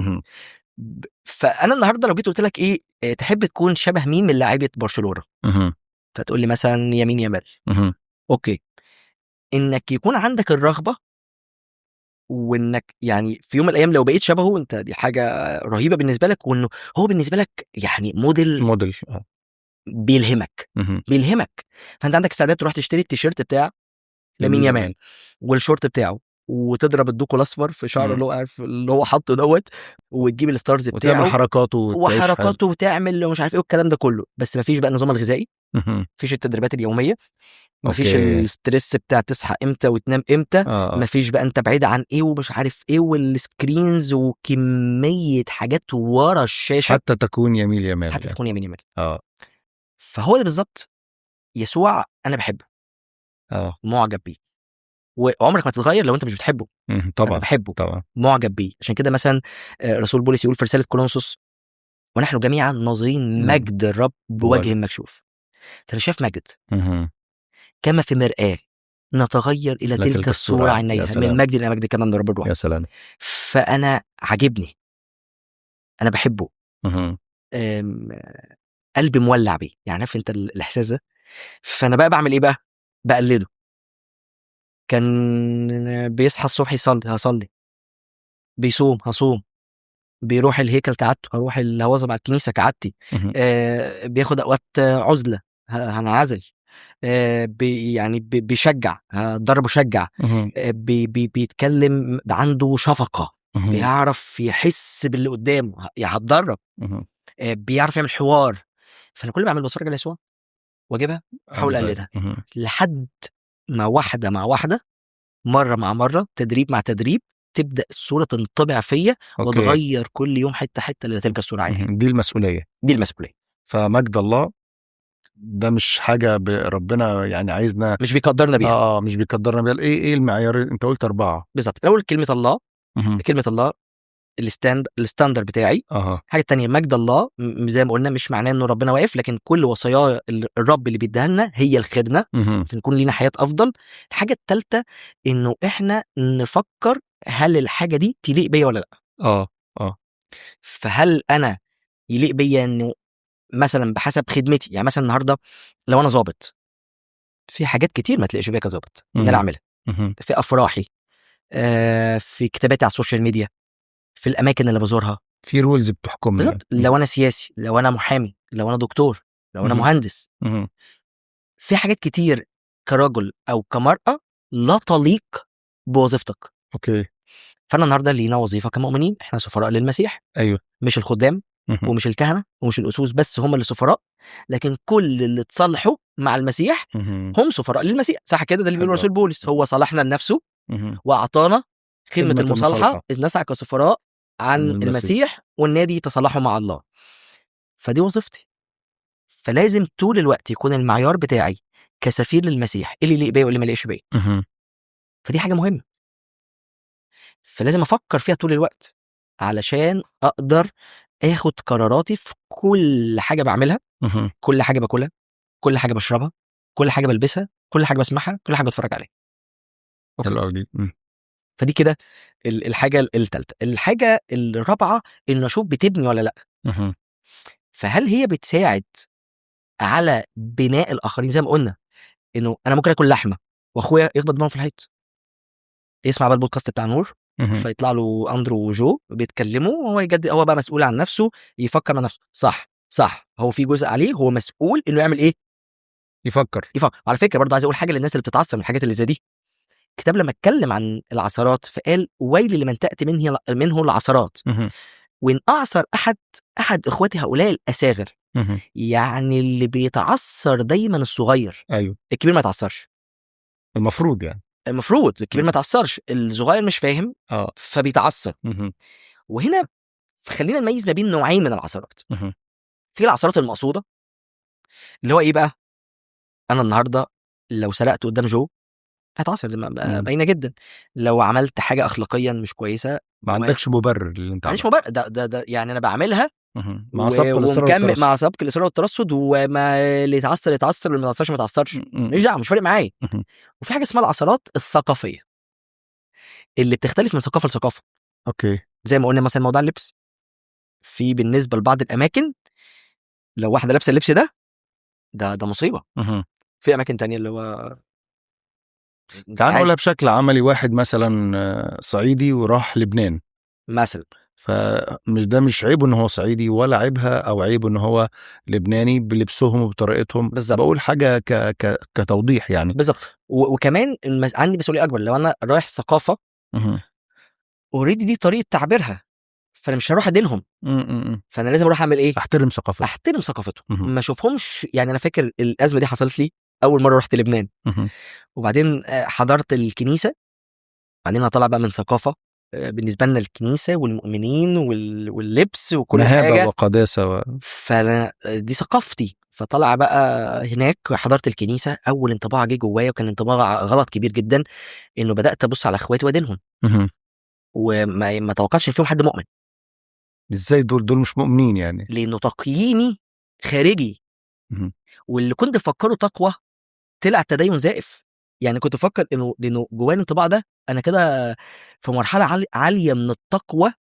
فانا النهارده لو جيت قلت لك ايه تحب تكون شبه مين من لاعيبه برشلونه؟ فتقول لي مثلا يمين يامال. اوكي، انك يكون عندك الرغبه وانك يعني في يوم من الايام لو بقيت شبهه انت، دي حاجه رهيبه بالنسبه لك، وانه هو بالنسبه لك يعني موديل بيلهمك. فانت عندك استعداد تروح تشتري التيشيرت بتاع يمين يامال والشورت بتاعه وتضرب الدوكو الاصفر في شعره اللي هو عارف اللي هو حاطه دوت، وتجيب الستارز بتاعه
وتعمل حركاته
وتعمل ومش عارف ايه والكلام ده كله. بس مفيش بقى النظام الغذائي، مفيش التدريبات اليوميه، مفيش الستريس بتاع تصحى امتى وتنام امتى، مفيش بقى انت بعيد عن ايه ومش عارف ايه والسكرينز وكميه حاجات ورا الشاشه
حتى تكون يمين يامال.
تكون يمين يامال. فهو ده بالظبط يسوع، انا بحبه معجب بيه، وعمرك ما تتغير لو انت مش بتحبه.
طبعا
انا بحبه
طبعا،
معجب بيه. عشان كده مثلا رسول بولس يقول في رساله كولونسوس ونحن جميعا ناظرين مجد الرب بوجه مكشوف. فانا شايف مجد كما في مرآة نتغير الى تلك الصوره عينيها، من مجد الى مجد كما من رب الروح.
يا سلام.
فانا عاجبني، انا بحبه. قلبي مولع بيه، يعني عارف انت الاحساس ده. فانا بقى بعمل ايه بقى؟ بقلده. كان بيصحى الصبح يصلي، هصلي. بيصوم، هصوم. بيروح الهيكل كعادته، هروح هواظب على الكنيسه كعادتي. بياخد اوقات عزله، هنعزل. يعني بيشجع، هتدرب وشجع. بيتكلم، عنده شفقه، بيعرف يحس باللي قدامه، يعني هتدرب. بيعرف يعمل حوار. فانا كل ما بعمل بتفرج على يسوع واجيبها، احاول اقلدها لحد ما واحده مع واحده، مره مع مره، تدريب مع تدريب، تبدا الصوره تنطبع فيا وتغير كل يوم حته حته لتلك الصوره عليها.
دي المسؤوليه،
دي المسؤوليه.
فمجد الله ده مش حاجه ربنا يعني عايزنا،
مش بيقدرنا بيها.
مش بيقدرنا بيها. ايه المعيار؟ انت قلت 4
بالظبط. الاول كلمه الله، كلمه الله الستاندر بتاعي. حاجه تانية مجد الله، زي ما قلنا مش معناه انه ربنا واقف، لكن كل وصايا الرب اللي بيديها لنا هي الخيرنا، نكون لينا حياه افضل. الحاجه الثالثه انه احنا نفكر هل الحاجه دي تليق بيا ولا لا. فهل انا يليق بيا انه مثلا بحسب خدمتي، يعني مثلا النهارده لو انا ظابط، في حاجات كتير ما تلاقيش بيها كظابط ان انا اعملها. في افراحي، في كتاباتي على السوشيال ميديا، في الاماكن اللي بزورها،
في رولز بتحكمني.
بالظبط. لو انا سياسي، لو انا محامي، لو انا دكتور، لو انا مهندس، في حاجات كتير كرجل او كمرأة لا تليق بوظيفتك. فانا النهارده لينا وظيفه كمؤمنين، احنا سفراء للمسيح.
ايوه.
مش الخدام ومش الكهنه ومش الاسوس بس هم اللي سفراء، لكن كل اللي اتصالحوا مع المسيح هم سفراء للمسيح. صح كده؟ ده اللي بيقوله رسول بولس، هو صالحنا لنفسه واعطانا خدمه المصالحه، اذ نسعى كسفراء عن المسيح والنادي يتصالحوا مع الله. فدي وظيفتي. فلازم طول الوقت يكون المعيار بتاعي كسفير للمسيح اللي يليق بيا واللي ما يليقش بيا. فدي حاجه مهمه، فلازم افكر فيها طول الوقت علشان اقدر اخد قراراتي في كل حاجه بعملها، كل حاجه باكلها، كل حاجه بشربها، كل حاجه بلبسها، كل حاجه بسمعها، كل حاجه بتفرج عليها. فدي كده الحاجه الثالثه. الحاجه الرابعه انه اشوف بتبني ولا لا. فهل هي بتساعد على بناء الاخرين؟ زي ما قلنا انه انا ممكن اكل لحمه واخويا يخبط دماغه في الحيط، يسمع بقى البودكاست بتاع نور، فيطلع له اندرو وجو بيتكلموا، وهو هو بقى مسؤول عن نفسه، يفكر مع نفسه. صح هو في جزء عليه، هو مسؤول انه يعمل ايه؟ يفكر. وعلى فكره برضه عايز اقول حاجه للناس اللي بتتعصب من الحاجات اللي زي دي. الكتاب لما اتكلم عن العثرات فقال ويل لمن تاتي منه العثرات وان اعصر احد اخواتي هؤلاء الاساغر. يعني اللي بيتعثر دايما الصغير.
ايوه.
الكبير ما يتعثرش.
المفروض يعني
المفروض الكبير ما يتعثرش، الصغير مش فاهم فبيتعثر. وهنا خلينا نميز ما بين نوعين من العثرات. في العثرات المقصوده اللي هو ايه بقى؟ انا النهارده لو سرقت قدام جو هتعصر، باينه جدا. لو عملت حاجه اخلاقيا مش كويسه
ما عندكش مبرر اللي انت
عندكش مبرر. ده يعني انا بعملها
مع سبق الاصرار والترصد،
مع سبق الاصرار والترصد، وما اللي يتعثر يتعثر واللي ما يتعثرش ما يتعثرش، مش دعوه، مش فارق معايا. وفي حاجه اسمها العثرات الثقافيه اللي بتختلف من ثقافه لثقافه. زي ما قلنا مثلا موضوع اللبس، في بالنسبه لبعض الاماكن لو واحده لابسه اللبس ده مصيبه. في اماكن تانية اللي هو
تعال نقولها بشكل عملي، واحد مثلا صعيدي وراح لبنان
مثلا،
فمش ده مش عيبه ان هو صعيدي، ولا عيبها او عيبه ان هو لبناني بلبسهم وبطريقتهم. بالزبط. بقول حاجه كتوضيح يعني.
بالظبط. وكمان عندي مسؤوليه اكبر. لو انا رايح ثقافه اوريدي دي طريقه تعبيرها، فانا مش هروح ادينهم. فانا لازم اروح اعمل ايه؟ احترم ثقافتهم. ما اشوفهمش. يعني انا فاكر الازمه دي حصلت لي اول مره رحت لبنان، وبعدين حضرت الكنيسه. بعدين انا طالع بقى من ثقافه بالنسبه لنا الكنيسه والمؤمنين واللبس وكل حاجه
وقداسه
فانا دي ثقافتي. فطلع بقى هناك حضرت الكنيسه، اول انطباع جه جوايا وكان انطباع غلط كبير جدا، انه بدات ابص على اخواتي وادينهم وما توقعش ان فيهم حد مؤمن.
ازاي دول مش مؤمنين يعني؟
لانه تقييمي خارجي، واللي كنت بفكره تقوى طلع تدين زائف. يعني كنت بفكر لانه جوايا الانطباع ده انا كده في مرحله عاليه من التقوى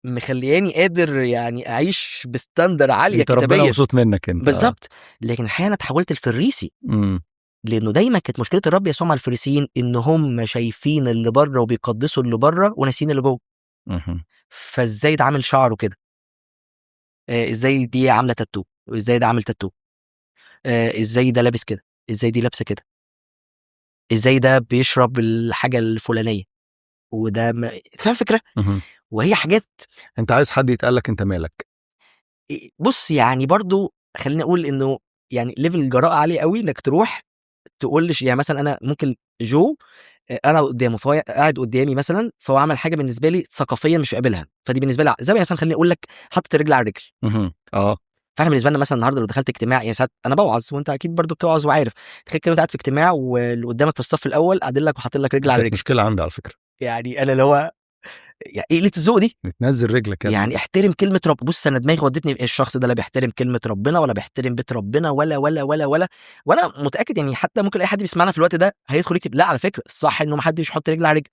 مخلياني قادر يعني اعيش بستاندر عاليه
انت ربنا
كتابيا
مبسوط منك انت.
بالظبط. لكن الحقيقه انا اتحولت الفريسي، لانه دايما كانت مشكله الرب يسوع مع الفريسيين ان هم شايفين اللي بره وبيقدسوا اللي بره وناسين اللي جوه. فازاي ده عامل شعره كده، ازاي دي عامله تاتو، ازاي ده عامل تاتو، ازاي ده لابس كده، ازاي دي لابسه كده، ازاي ده بيشرب الحاجه الفلانيه وده فاهم فكره. وهي حاجات
انت عايز حد يتقالك انت مالك.
بص يعني برضو خليني اقول انه يعني ليفل الجراءه عالي قوي انك تروح تقول لي يعني مثلا انا ممكن جو انا قدامه فهو قاعد قدامي مثلا فهو عمل حاجه بالنسبه لي ثقافيا مش قابلها، فدي بالنسبه لي زي مثلا خليني اقول لك حطت الرجل على الرجل. فاحنا بالنسبه لنا مثلا النهارده لو دخلت اجتماع يا سات انا بوعظ وانت اكيد برضو بتوعظ وعارف، تخيل كده انت قاعد في اجتماع واللي قدامك في الصف الاول قاعدين لك وحاطين لك رجل على رجل.
مشكله عندي على فكره،
يعني انا اللي هو يعني ايه قله الذوق دي؟
بتنزل رجلك كده.
يعني احترم كلمه رب. بص انا دماغي ودتني الشخص ده لا بيحترم كلمه ربنا ولا بيحترم بيت ربنا ولا وانا متاكد يعني حتى ممكن اي حد بيسمعنا في الوقت ده هيدخل يكتب لا على فكره الصح انه ما حدش يحط رجل على رجل.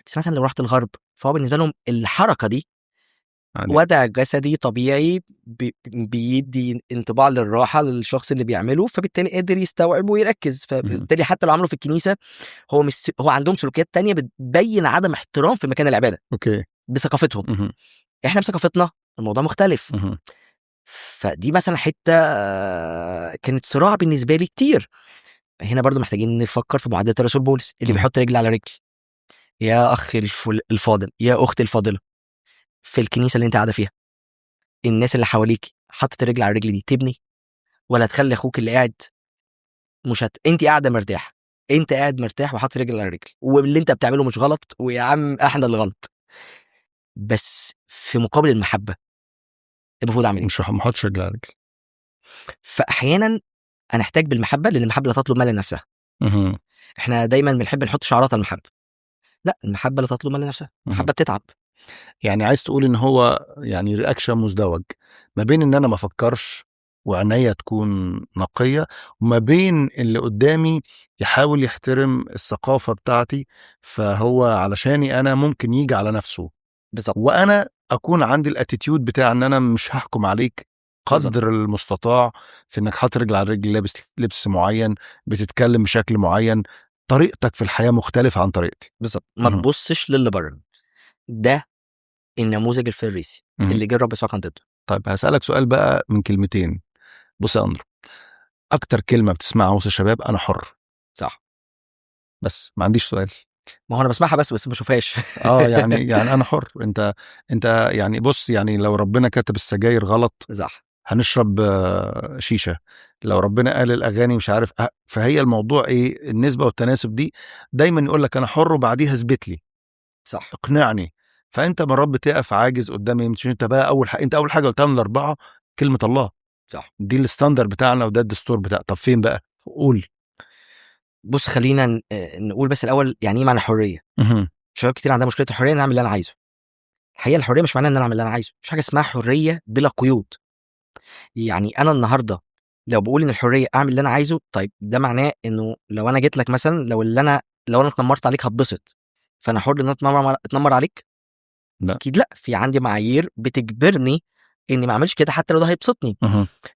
بس مثلا لو رحت الغرب فهو بالنسبه لهم الحركه دي
يعني
وضع جسدي طبيعي بيدي انطباع للراحه للشخص اللي بيعمله، فبالتالي قادر يستوعب ويركز. فبالتالي حتى لو عمله في الكنيسه هو مش هو عندهم سلوكيات تانية بتبين عدم احترام في مكان العباده.
اوكي
بثقافتهم. احنا بثقافتنا الموضوع مختلف. فدي مثلا حته كانت صراع بالنسبه لي كتير. هنا برضو محتاجين نفكر في معادله الرسول بولس اللي بيحط رجل على رجل. يا اخي الفاضل، يا اختي الفاضله، في الكنيسه اللي انت قاعده فيها الناس اللي حواليك حطت الرجل على الرجل دي تبني ولا تخلي اخوك اللي قاعد انت قاعده مرتاح، انت قاعد مرتاح وحاطط رجل على رجل واللي انت بتعمله مش غلط ويا عم احنا اللي غلط، بس في مقابل المحبه المفروض اعمل ايه؟
مش ما احطش رجل على رجل.
فاحيانا انا احتاج بالمحبه لان المحبه لا تطلب ما لنفسها. احنا دايما بنحب نحط شعارات المحبه، لا المحبه لا تطلب ما لنفسها، المحبه بتتعب.
يعني عايز تقول ان هو يعني رياكشن مزدوج ما بين ان انا ما افكرش وعناية تكون نقية وما بين اللي قدامي يحاول يحترم الثقافة بتاعتي، فهو علشاني انا ممكن يجي على نفسه
بالظبط.
وانا اكون عندي الاتيتيود بتاع ان انا مش هحكم عليك قدر المستطاع في انك حاطط رجل على رجل، لابس لبس معين، بتتكلم بشكل معين، طريقتك في الحياة مختلفة عن طريقتي.
بالظبط. ما تبصش للي بره. ده النموذج الفريسي اللي جه الرب يسوع كان ضده.
طيب هسألك سؤال بقى من كلمتين. بص يا أندرو، أكتر كلمة بتسمعها وسط الشباب أنا حر.
صح.
بس ما عنديش سؤال.
ما هو أنا بسمعها بس ما بشوفهاش.
يعني أنا حر. أنت يعني بص، يعني لو ربنا كتب السجاير غلط
صح
هنشرب شيشة. لو ربنا قال الأغاني مش عارف فهي الموضوع إيه؟ النسبة والتناسب دي دايما يقول لك أنا حر وبعديها اثبت لي،
صح،
اقنعني. فأنت من رب تقف عاجز قدامي، مش أنت بقى أنت أول حاجة قلتها من الأربعة كلمة الله.
صح.
دي الستاندر بتاعنا وده الدستور بتاع. طب فين بقى؟ قول.
بص خلينا نقول بس الاول يعني ايه معنى حريه. شباب كتير عندها مشكله الحريه ان اعمل اللي انا عايزه. الحقيقه الحريه مش معناها ان انا اعمل اللي انا عايزه، مش حاجه اسمها حريه بلا قيود. يعني انا النهارده لو بقول ان الحريه اعمل اللي انا عايزه، طيب ده معناه انه لو انا جيت لك مثلا لو انا اتنمرت عليك هتبسط، فانا حر ان انا اتنمر عليك؟
لا
اكيد لا، في عندي معايير بتجبرني اني ما اعملش كده حتى لو ده هيبسطني.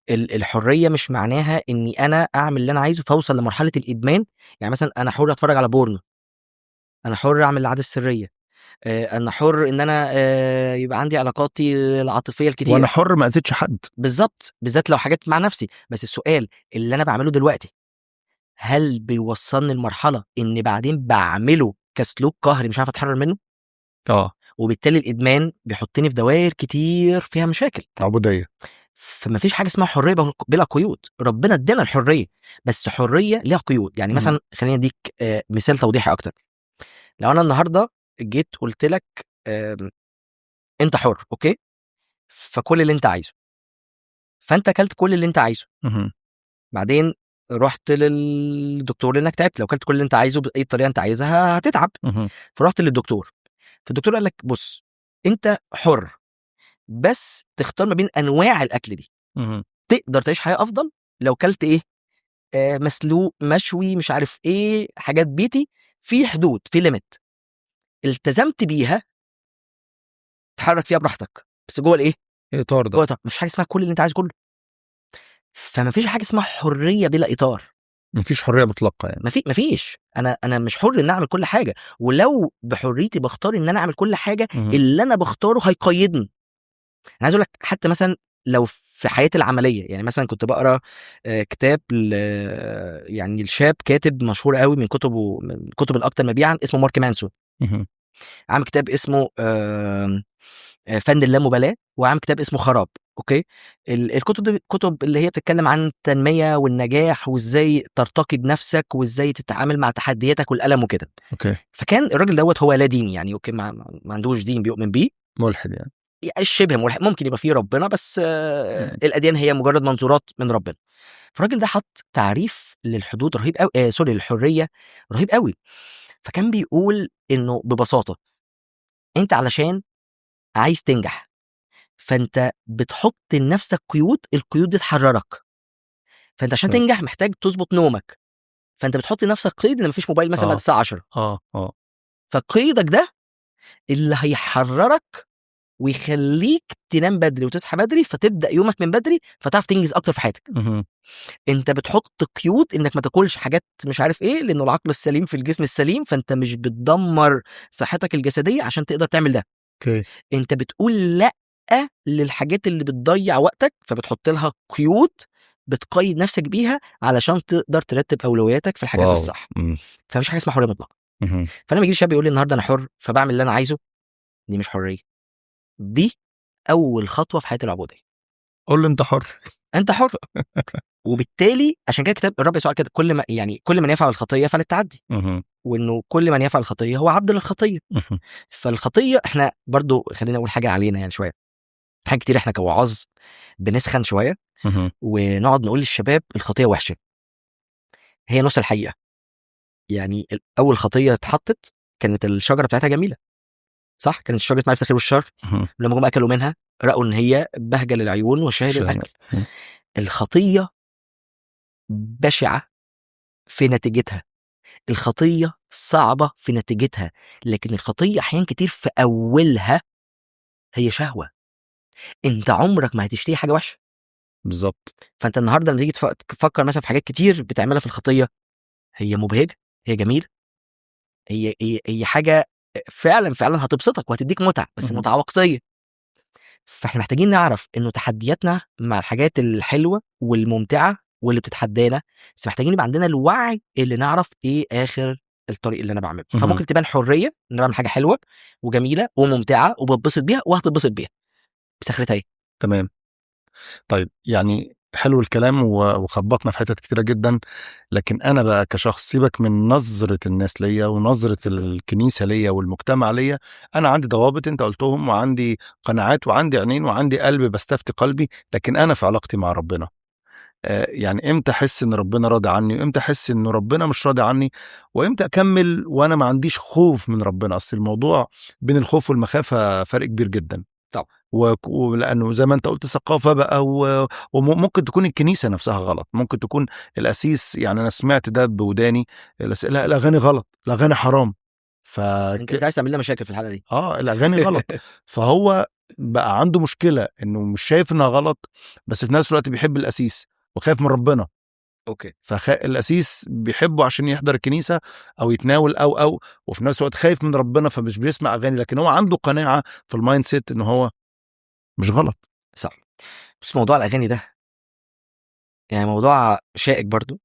الحريه مش معناها اني انا اعمل اللي انا عايزه فاوصل لمرحله الادمان. يعني مثلا انا حر اتفرج على بورن، انا حر اعمل العاده السريه، انا حر ان انا يبقى عندي علاقاتي العاطفيه الكتير،
وانا حر ما اذيتش حد.
بالظبط، بالذات لو حاجات مع نفسي. بس السؤال اللي انا بعمله دلوقتي هل بيوصلني لمرحله ان بعدين بعمله كسلوك قهري مش عارف اتحرر منه؟ وبالتالي الادمان بيحطني في دوائر كتير فيها مشاكل،
عبوديه.
فما فيش حاجه اسمها حريه بلا قيود. ربنا ادانا الحريه بس حريه ليها قيود. يعني مثلا خليني اديك مثال توضيحي اكتر. لو انا النهارده جيت قلت لك انت حر، اوكي، فكل اللي انت عايزه، فانت اكلت كل اللي انت عايزه، بعدين رحت للدكتور لانك تعبت. لو اكلت كل اللي انت عايزه باي طريقه انت عايزها هتتعب. فرحت للدكتور، فالدكتور قال لك بص انت حر بس تختار ما بين انواع الاكل دي. تقدر تعيش حياه افضل لو كلت ايه؟ مسلوق، مشوي، مش عارف ايه، حاجات بيتي في حدود، في ليميت التزمت بيها، تتحرك فيها براحتك، بس جوه الايه،
اطار ده.
جوه اطار. مفيش حاجه اسمها كل اللي انت عايزه كله. فمفيش حاجه اسمها حريه بلا اطار.
مفيش حريه مطلقه يعني.
مفيش. انا مش حر ان اعمل كل حاجه، ولو بحريتي بختار ان انا اعمل كل حاجه، اللي انا بختاره هيقيدني. انا عايز اقول لك حتى مثلا لو في حياتي العمليه، يعني مثلا كنت بقرا كتاب يعني الشاب كاتب مشهور قوي من كتب الاكثر مبيعا، اسمه مارك مانسون. عامل كتاب اسمه فن اللامبالاه، وعامل كتاب اسمه خراب. اوكي، الكتب دي كتب اللي هي بتتكلم عن التنميه والنجاح، وازاي ترتقي بنفسك، وازاي تتعامل مع تحدياتك والالم وكده.
اوكي.
فكان الراجل دوت هو لا دين، يعني اوكي ما عندوش دين بيؤمن بيه،
ملحد يعني.
شبه ملحد، ممكن يبقى فيه ربنا، بس الاديان هي مجرد منظورات من ربنا. فالراجل ده حط تعريف للحدود رهيب قوي، سوري، للحريه رهيب قوي. فكان بيقول انه ببساطه، انت علشان عايز تنجح، فانت بتحط لنفسك قيود، القيود دي تحررك. فانت عشان تنجح محتاج تظبط نومك، فانت بتحط لنفسك قيد ان مفيش موبايل مثلا بعد الساعه 10. فقيدك ده اللي هيحررك ويخليك تنام بدري وتصحى بدري، فتبدا يومك من بدري، فتعرف تنجز اكتر في حياتك. انت بتحط قيود انك ما تاكلش حاجات مش عارف ايه، لانه العقل السليم في الجسم السليم، فانت مش بتدمر صحتك الجسديه عشان تقدر تعمل ده.
اوكي.
انت بتقول لا للحاجات اللي بتضيع وقتك، فبتحط لها قيود بتقيد نفسك بيها علشان تقدر ترتب اولوياتك في الحاجات الصح. فمش حاجه اسمها حريه مطلقه. فلما يجي شاب يقول لي النهارده انا حر فبعمل اللي انا عايزه، دي مش حريه، دي اول خطوه في حياه العبوديه.
قول له انت حر.
انت حر. وبالتالي عشان كده كتاب الرب يسوع كده، كل من يفعل الخطيه فللتعدي، وانه كل من يفعل الخطيه هو عبد للخطيه. فالخطيه احنا برضو خلينا اقول حاجه علينا يعني شويه، حاجه كتير احنا كوعاظ بنسخن شويه ونقعد نقول للشباب الخطيه وحشه. هي نص الحقيقه. يعني اول خطيه اتحطت كانت الشجره بتاعتها جميله، صح؟ كانت شجره معرفه الخير والشر. لما جم اكلوا منها راوا ان هي بهجه للعيون وشهيه للاكل. الخطيه بشعه في نتيجتها، الخطيه صعبه في نتيجتها، لكن الخطيه احيان كتير في اولها هي شهوه. انت عمرك ما هتشتهي حاجه وحشه.
بالظبط.
فانت النهارده لما تيجي تفكر مثلا في حاجات كتير بتعملها في الخطيه، هي مبهجه، هي جميل، هي حاجه فعلا فعلا هتبسطك وهتديك متعه، بس متعه وقتيه. فاحنا محتاجين نعرف انه تحدياتنا مع الحاجات الحلوه والممتعه واللي بتتحدانا، بس محتاجين يبقى عندنا الوعي اللي نعرف ايه اخر الطريق اللي انا بعمله. فممكن تبان حريه ان انا بعمل حاجه حلوه وجميله وممتعه وبتبسط بيها وهتتبسط بيها، بس اخرتها ايه؟
تمام. طيب يعني حلو الكلام وخبطنا في حتت كتيره جدا، لكن انا بقى كشخص، سيبك من نظره الناس ليا ونظره الكنيسه ليا والمجتمع ليا، انا عندي ضوابط انت قلتهم، وعندي قناعات، وعندي عينين، وعندي قلب بستفتي قلبي. لكن انا في علاقتي مع ربنا، يعني امتى احس ان ربنا راضي عني، وامتى احس ان ربنا مش راضي عني، وامتى اكمل وانا ما عنديش خوف من ربنا؟ اصل الموضوع بين الخوف والمخافه فرق كبير جدا.
طبعا.
ولانه زي ما انت قلت ثقافه بقى، وممكن تكون الكنيسه نفسها غلط، ممكن تكون الاسيس. يعني انا سمعت ده بوداني، لا الاغاني غلط، الاغاني حرام.
انت عايز تعمل لنا مشاكل في الحاله دي.
الاغاني غلط. فهو بقى عنده مشكله انه مش شايف انها غلط، بس في نفس الوقت بيحب الاسيس وخايف من ربنا.
اوكي.
فالاسيس بيحبه عشان يحضر الكنيسه او يتناول او وفي نفس الوقت خايف من ربنا، فمش بيسمع اغاني، لكن هو عنده قناعه في المايند سيت ان هو مش غلط.
صح. بس موضوع الاغاني ده يعني موضوع شائك برضو.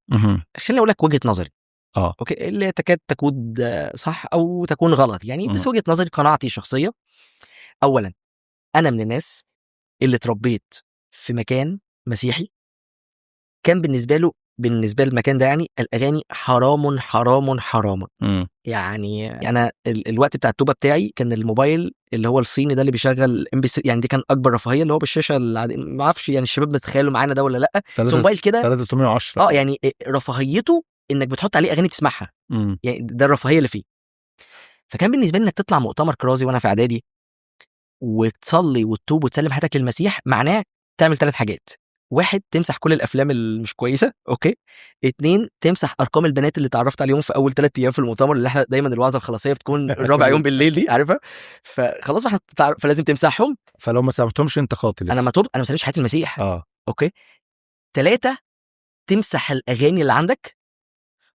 خليني اقول لك وجهه نظري. اوكي، اللي تكاد تكون صح او تكون غلط يعني، بس وجهه نظري، قناعتي الشخصيه. اولا، انا من الناس اللي اتربيت في مكان مسيحي، كان بالنسبه للمكان ده يعني الاغاني حرام حرام حرام. يعني انا الوقت بتاع التوبه بتاعي كان الموبايل اللي هو الصيني ده اللي بيشغل MB3، يعني دي كان اكبر رفاهيه، اللي هو بالشاشه ما اعرفش يعني الشباب بتخيلوا معانا ده ولا لا، بس موبايل كده
310.
يعني رفاهيته انك بتحط عليه اغاني تسمعها. يعني ده الرفاهيه اللي فيه. فكان بالنسبه لي انك تطلع مؤتمر كرازي وانا في اعدادي وتصلي وتتوب وتسلم حياتك للمسيح، معناه تعمل 3 حاجات. 1 تمسح كل الافلام اللي مش كويسه، اوكي. 2 تمسح ارقام البنات اللي اتعرفت عليهم في اول 3 ايام في المؤتمر، اللي احنا دايما الوعظه الخلاصيه بتكون الرابع يوم بالليل دي، عارفها. فخلاص احنا فلازم تمسحهم.
فلو ما سامحتهمش انت خاطي لسه.
انا ما سالتش حياه المسيح.
اه
اوكي. 3 تمسح الاغاني اللي عندك،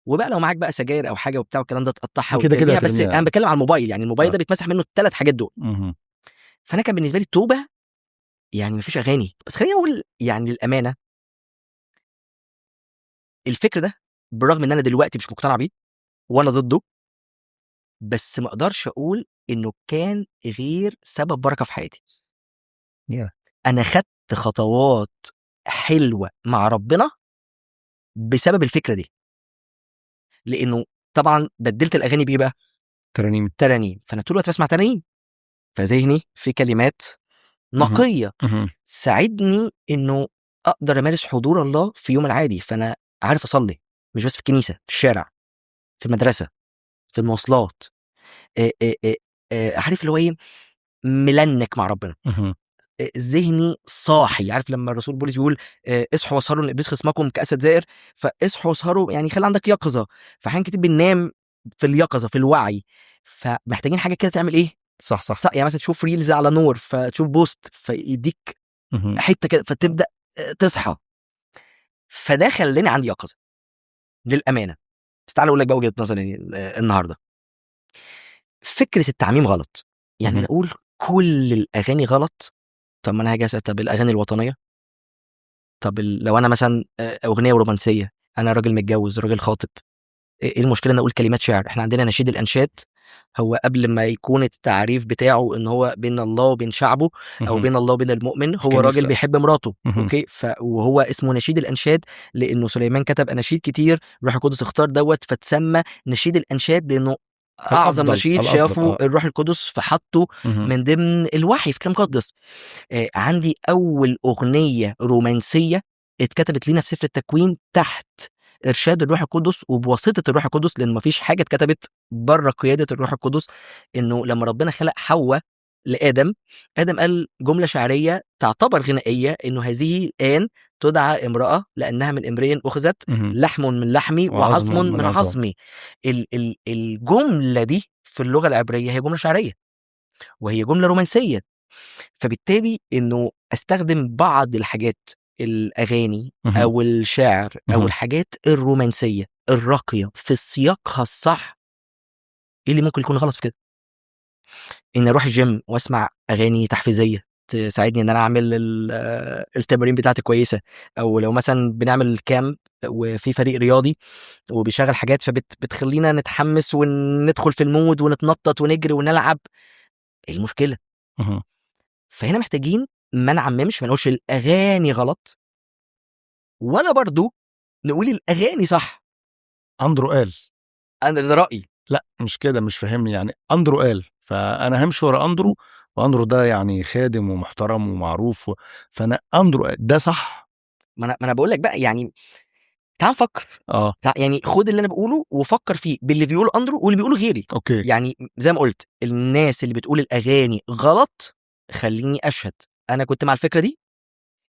وبقى لو معاك بقى سجاير او حاجه وبتاع والكلام ده تقطعها
كده
وترميها، بس
هترميها.
انا بتكلم على الموبايل، يعني الموبايل
آه.
ده بيتمسح منه ال3 حاجات دول.
مهم.
فانا كان بالنسبه لي التوبه يعني مفيش اغاني. بس خليني اقول يعني للامانه، الفكر ده بالرغم ان انا دلوقتي مش مقتنع بيه وانا ضده، بس ما اقدرش اقول انه كان غير سبب بركه في حياتي.
Yeah.
انا خدت خطوات حلوه مع ربنا بسبب الفكره دي، لانه طبعا بدلت الاغاني بايه بقى؟ ترانيم. فانا طول الوقت بسمع ترانيم، فذهني في كلمات نقيه
مهم.
ساعدني انه اقدر امارس حضور الله في يوم العادي. فانا عارف اصلي مش بس في الكنيسه، في الشارع، في المدرسه، في المواصلات. عارف اللي هو ايه، ملنك مع ربنا.
مهم.
ذهني صاحي. عارف لما الرسول بولس بيقول اصحوا واسهروا ان ابليس خصمكم كاسد زائر، فاصحوا واسهروا يعني خلي عندك يقظه. فاحيانا كتير بننام في اليقظه، في الوعي. فمحتاجين حاجه كده تعمل ايه،
صح.
يعني مثلا تشوف ريلز على نور، فتشوف بوست فيديك
مهم.
حته كده فتبدا تصحى. فده خلاني عندي يقظه للامانه. بس تعالى اقول لك بقى وجهه نظري النهارده. فكره التعميم غلط. يعني
مهم.
انا اقول كل الاغاني غلط. طب ما انا هاجي اسال، طب الاغاني الوطنيه، طب لو انا مثلا اغنيه رومانسيه، انا راجل متجوز راجل خاطب، ايه المشكله ان اقول كلمات شعر؟ احنا عندنا نشيد الانشاد، هو قبل ما يكون التعريف بتاعه ان هو بين الله وبين شعبه او
مهم.
بين الله وبين المؤمن، هو
الكنيسة.
راجل بيحب مراته.
مهم.
اوكي. وهو اسمه نشيد الانشاد لانه سليمان كتب اناشيد كتير، روح القدس اختار دوت فتسمى نشيد الانشاد، لانه اعظم
الأفضل.
نشيد شافه الروح القدس فحطه
مهم.
من ضمن الوحي في الكتاب المقدس. عندي اول اغنيه رومانسيه اتكتبت لينا في سفر التكوين تحت ارشاد الروح القدس وبواسطه الروح القدس، لان مفيش حاجه اتكتبت بره قياده الروح القدس. انه لما ربنا خلق حواء لادم، ادم قال جمله شعريه تعتبر غنائيه، انه هذه الان تدعى امراه لانها من امرئ اخذت،
مهم.
لحم من لحمي وعظم من عظمي. الجمله دي في اللغه العبريه هي جمله شعريه وهي جمله رومانسيه. فبالتالي انه استخدم بعض الحاجات، الاغاني
مهم.
او الشعر او
مهم.
الحاجات الرومانسيه الراقيه في سياقها الصح، ايه اللي ممكن يكون غلط في كده؟ ان اروح الجيم واسمع اغاني تحفيزيه تساعدني ان انا اعمل التمارين بتاعتي كويسه، او لو مثلا بنعمل كامب وفي فريق رياضي وبيشغل حاجات فبتخلينا نتحمس وندخل في المود ونتنطط ونجري ونلعب. ايه المشكله؟
مهم.
فهنا محتاجين ما نعممش، ما نقولش الاغاني غلط ولا برضو نقول الاغاني صح.
أندرو قال.
انا ده رايي.
لا مش كده، مش فاهمني. يعني أندرو قال فأنا همشي ورا أندرو، وأندرو ده يعني خادم ومحترم ومعروف فأنا أندرو قال ده صح.
ما انا بقول لك بقى، يعني تعال نفكر. يعني خد اللي انا بقوله وفكر فيه باللي بيقول اندرو واللي بيقوله غيري.
أوكي.
يعني زي ما قلت، الناس اللي بتقول الاغاني غلط، خليني اشهد انا كنت مع الفكره دي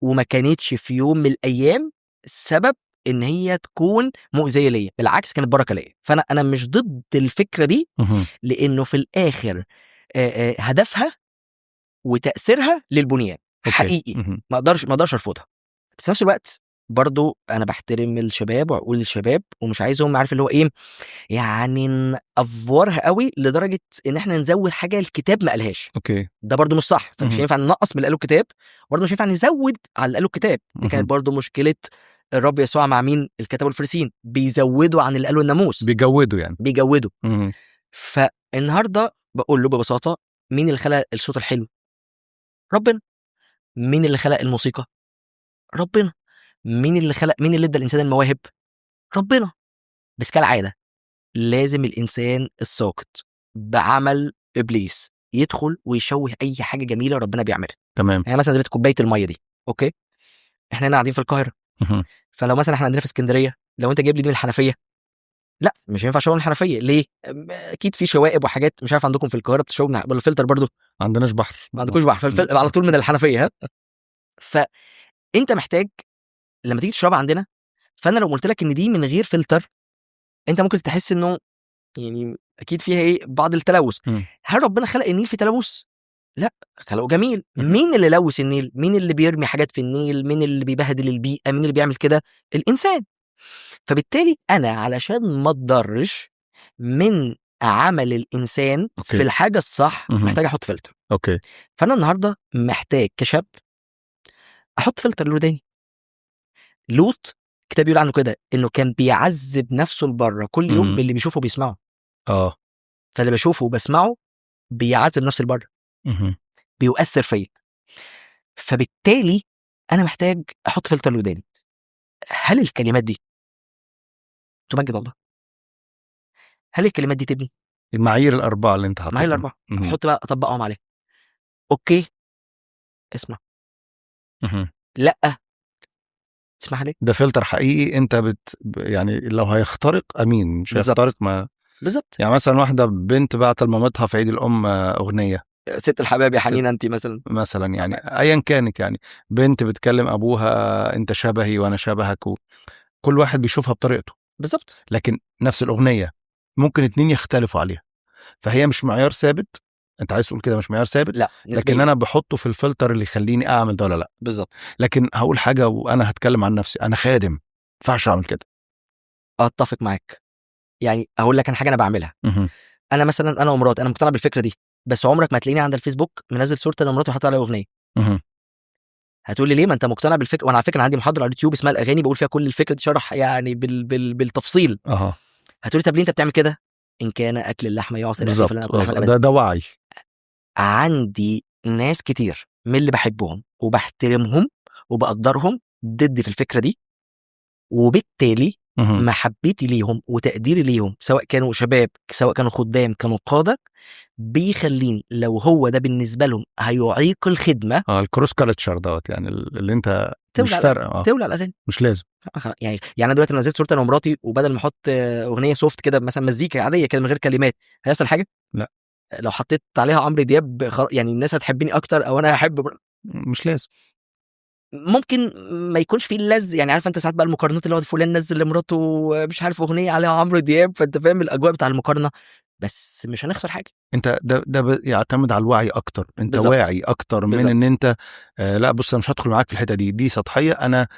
وما كانتش في يوم من الايام سبب ان هي تكون مؤذيه ليا، بالعكس كانت بركه ليا. فانا مش ضد الفكره دي،
مهم.
لانه في الاخر هدفها وتاثيرها للبنيان حقيقي.
مهم.
ما اقدرش ارفضها. بس في نفس الوقت برضو انا بحترم الشباب واقول للشباب ومش عايزهم، عارف اللي هو ايه، يعني نافورها قوي لدرجه ان احنا نزود حاجه الكتاب ما قالهاش.
أوكي.
ده برضو مش صح. فمش
مهم.
هينفع ننقص من اللي قاله الكتاب، برضو مش هينفع نزود على اللي قاله الكتاب. دي كانت
مهم.
برضو مشكله الرب يسوع مع مين؟ الكتاب والفريسين بيزودوا عن اللي قاله الناموس،
بيجودوا يعني.
بيجودوا.
مهم.
فالنهارده بقول له ببساطه، مين اللي خلق الصوت الحلو؟ ربنا. مين اللي خلق الموسيقى؟ ربنا. مين اللي ادى الانسان المواهب؟ ربنا. بس كالعاده لازم الانسان الساقط بعمل ابليس يدخل ويشوه اي حاجه جميله ربنا بيعملها.
تمام.
يعني مثلا دلوقتي كوبايه الميه دي، اوكي، احنا هنا قاعدين في القاهره،
مهم.
فلو مثلا احنا عندنا في اسكندريه، لو انت جايب لي دي من الحنفيه، لا مش هينفع اشرب من الحنفيه. ليه؟ اكيد في شوائب وحاجات. مش عارف عندكم في القاهره بتشربوا من ولا الفلتر؟ برضو
ما عندناش بحر.
ما عندكوش بحر، على طول من الحنفيه. ها. انت محتاج لما تيجي تشربها عندنا، فانا لو قلت لك ان دي من غير فلتر انت ممكن تحس انه يعني اكيد فيها ايه بعض التلوث. هل ربنا خلق النيل في تلوث؟ لا، خلقه جميل. مين اللي لوث النيل؟ مين اللي بيرمي حاجات في النيل؟ مين اللي بيبهدل البيئه؟ مين اللي بيعمل كده؟ الانسان. فبالتالي انا علشان ما اتضرش من عمل الانسان في الحاجه الصح محتاج احط فلتر. فانا النهارده محتاج كشاب احط فلتر لوداني. لوط كتاب يقول عنه كده انه كان بيعذب نفسه لبره كل يوم باللي بيشوفه بيسمعه. فاللي بشوفه وبسمعه بيعذب نفسي لبره، بيؤثر فيا. فبالتالي انا محتاج احط فلتر لوداني. هل الكلمات دي تمجد الله؟ هل الكلمات دي تبني؟
المعايير الاربعه اللي انت حاططها،
المعايير الاربعه احط بقى اطبقهم عليه. اوكي اسمع. لا تسمح لي.
ده فلتر حقيقي. انت يعني لو هيخترق امين، مش هيخترق ما
بالظبط.
يعني مثلا واحده بنت بعت لمامتها في عيد الام اغنيه
ست الحباب يا حنين انت مثلا
يعني ايا كانت، يعني بنت بتكلم ابوها انت شبهي وانا شبهك، كل واحد بيشوفها بطريقته.
بالظبط.
لكن نفس الاغنيه ممكن 2 يختلفوا عليها، فهي مش معيار ثابت. انت عايز تقول كده مش معيار ثابت؟
لا
لكن انا بحطه في الفلتر اللي يخليني اعمل ده ولا لا.
بالظبط.
لكن هقول حاجه وانا هتكلم عن نفسي، انا خادم ما ينفعش اعمل كده.
اتفق معاك. يعني اقول لك انا حاجه انا بعملها. انا مثلا انا ومراتي انا مقتنع بالفكره دي، بس عمرك ما تلاقيني عند الفيسبوك منزل صورتي انا ومراتي وحاطط عليها اغنيه. هتقول لي ليه؟ ما انت مقتنع بالفكره. وانا على فكره عندي محاضره على اليوتيوب اسمها الاغاني بقول فيها كل الفكره دي شرح يعني بالتفصيل. هتقول لي طب ليه انت بتعمل كده؟ ان كان اكل اللحمه يعصر
ده وعي.
عندي ناس كتير من اللي بحبهم وبحترمهم وبقدرهم ضد في الفكره دي، وبالتالي محبتي ليهم وتقديري ليهم سواء كانوا شباب سواء كانوا خدام كانوا قادة بيخلين لو هو ده بالنسبة لهم هيعيق الخدمة.
الكروس كالتشر دوت يعني اللي انت مش فارقه
تولع الاغاني
مش لازم.
يعني انا دلوقتي نزلت صورتي انا ومراتي وبدل ما احط اغنيه سوفت كده مثلا مزيكا عاديه كده من غير كلمات هيحصل حاجه؟
لا.
لو حطيت عليها عمرو دياب يعني الناس هتحبني اكتر او انا هحب
مش لازم.
ممكن ما يكونش فيه اللذ. يعني عارف انت ساعات بقى المقارنات اللي هو فلان نزل لمراته مش عارف اغنيه عليها عمرو دياب، فانت فاهم الاجواء بتاع المقارنه، بس مش هنخسر حاجه.
انت ده يعتمد على الوعي اكتر. انت بالزبط. واعي اكتر من بالزبط. ان انت لا بص انا مش هدخل معاك في الحته دي سطحيه. انا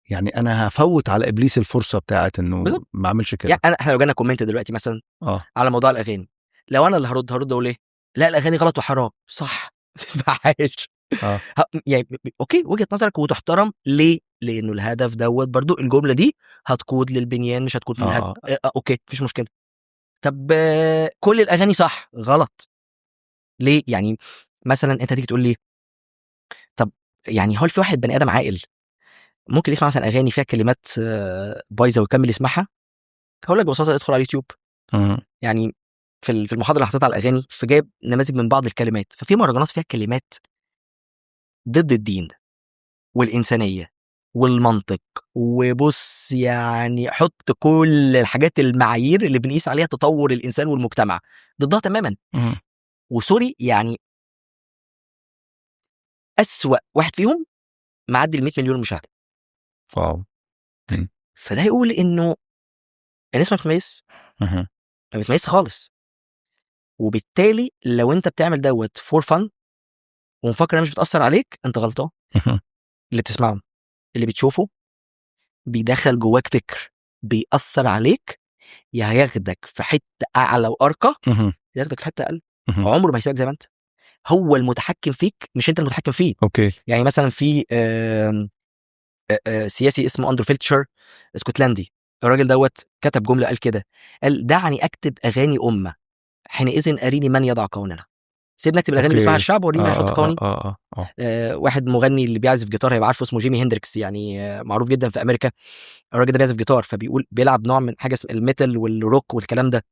يعني انا هفوت على ابليس الفرصه بتاعت انه بالزبط. ما اعملش كده.
يعني احنا لو جانا كومنت دلوقتي مثلا على موضوع الاغاني، لو انا اللي هرد اقول ايه؟ لا الاغاني غلط وحرام. صح ما تسمعهاش. يعني اوكي وجهه نظرك وتحترم. ليه؟ لانه الهدف دوت برضو الجمله دي هتقود للبنيان مش هتقود للهدم. اوكي مفيش مشكله. طب كل الاغاني صح غلط ليه؟ يعني مثلا انت تيجي تقول لي طب يعني هل في واحد بني ادم عاقل ممكن يسمع مثلا اغاني فيها كلمات بايظه ويكمل يسمعها؟ هقول لك ببساطه ادخل على اليوتيوب. يعني في المحاضره اللي حطيتها على الاغاني فجايب نماذج من بعض الكلمات، ففي مهرجانات فيها كلمات ضد الدين والإنسانية والمنطق، وبص يعني حط كل الحاجات المعايير اللي بنقيس عليها تطور الإنسان والمجتمع ضدها تماما. وسوري يعني أسوأ واحد فيهم معدي 100 مليون مشاهدة. فده يقول إنه الناس ما بتميز، ما بتميز خالص. وبالتالي لو أنت بتعمل دوت فور فن ومفكر مش بتأثر عليك أنت غلطان. اللي بتسمعه اللي بتشوفه بيدخل جواك فكر بيأثر عليك، يا هياخدك في حته اعلى وارقى ياخدك في حته اقل. عمره ما هيسيبك زي ما انت. هو المتحكم فيك مش انت المتحكم فيه.
اوكي.
يعني مثلا في سياسي اسمه اندرو فيلتشر اسكتلندي، الراجل دوت كتب جمله قال كده، قال دعني اكتب اغاني امه حينئذ اريني من يضع قوانينها. سيبنا نكتب الاغاني اللي بيسمعها الشعب وريني من يحط قوانين. واحد مغني اللي بيعزف جيتار هيبقى عارفه اسمه جيمي هندريكس، يعني معروف جدا في امريكا. الراجل ده بيعزف جيتار فبيقول بيلعب نوع من حاجه اسمها الميتال والروك والكلام ده،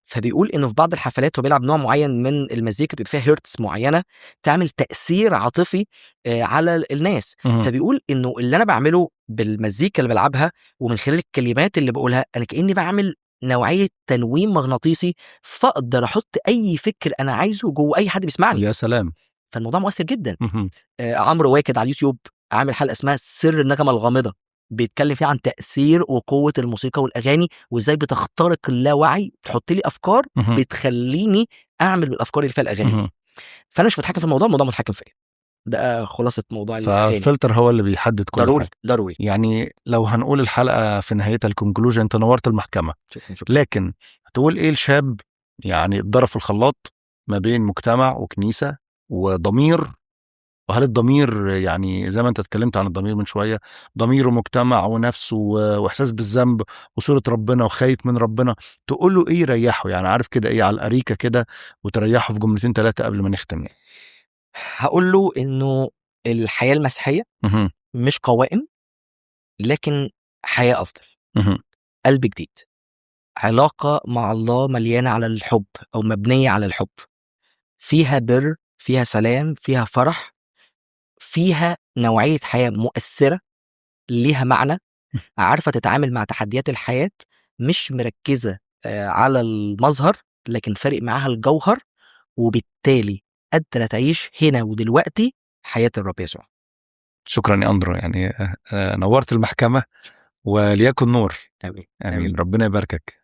فبيقول انه في بعض الحفلات هو بيلعب نوع معين من المزيكا بيبقى فيها هيرتز معينه تعمل تاثير عاطفي على الناس. فبيقول انه اللي انا بعمله بالمزيكا اللي بلعبها ومن خلال الكلمات اللي بقولها انا كاني بعمل نوعيه تنويم مغناطيسي، فاقدر احط اي فكر انا عايزه جوه اي حد بيسمعني.
يا سلام.
فالموضوع مؤثر جدا. عمرو واكد على اليوتيوب عامل حلقه اسمها سر النغمه الغامضه، بيتكلم فيها عن تاثير وقوه الموسيقى والاغاني، وازاي بتخترق اللاوعي، تحط لي افكار بتخليني اعمل بالافكار اللي فيها الاغاني. فانا مش متحكم في الموضوع متحكم فيا. ده خلاصة موضوع الاغاني.
فالفلتر هو اللي بيحدد كل
ضروري
حاجة.
ضروري.
يعني لو هنقول الحلقة في نهايتها الكونكلوجن، انت نورت المحكمة.
شكرا.
لكن هتقول ايه الشاب يعني اتضرب في الخلاط ما بين مجتمع وكنيسة وضمير؟ وهل الضمير يعني زي ما انت اتكلمت عن الضمير من شوية، ضمير ومجتمع ونفسه واحساس بالذنب وصورة ربنا وخايف من ربنا، تقول له ايه يريحه؟ يعني عارف كده ايه على الاريكة كده وتريحه في جملتين 3 قبل ما نختم.
هقول له انه الحياة المسيحية مش قوائم، لكن حياة افضل. قلب جديد، علاقة مع الله مليانة على الحب او مبنية على الحب، فيها بر، فيها سلام، فيها فرح، فيها نوعية حياة مؤثرة ليها معنى، عارفة تتعامل مع تحديات الحياة، مش مركزة على المظهر، لكن فارق معاها الجوهر، وبالتالي قادرة تعيش هنا ودلوقتي حياة الرب يسوع.
شكرا يا أندرو، يعني نورت المحكمة وليكن نور.
آمين.
آمين. ربنا يباركك.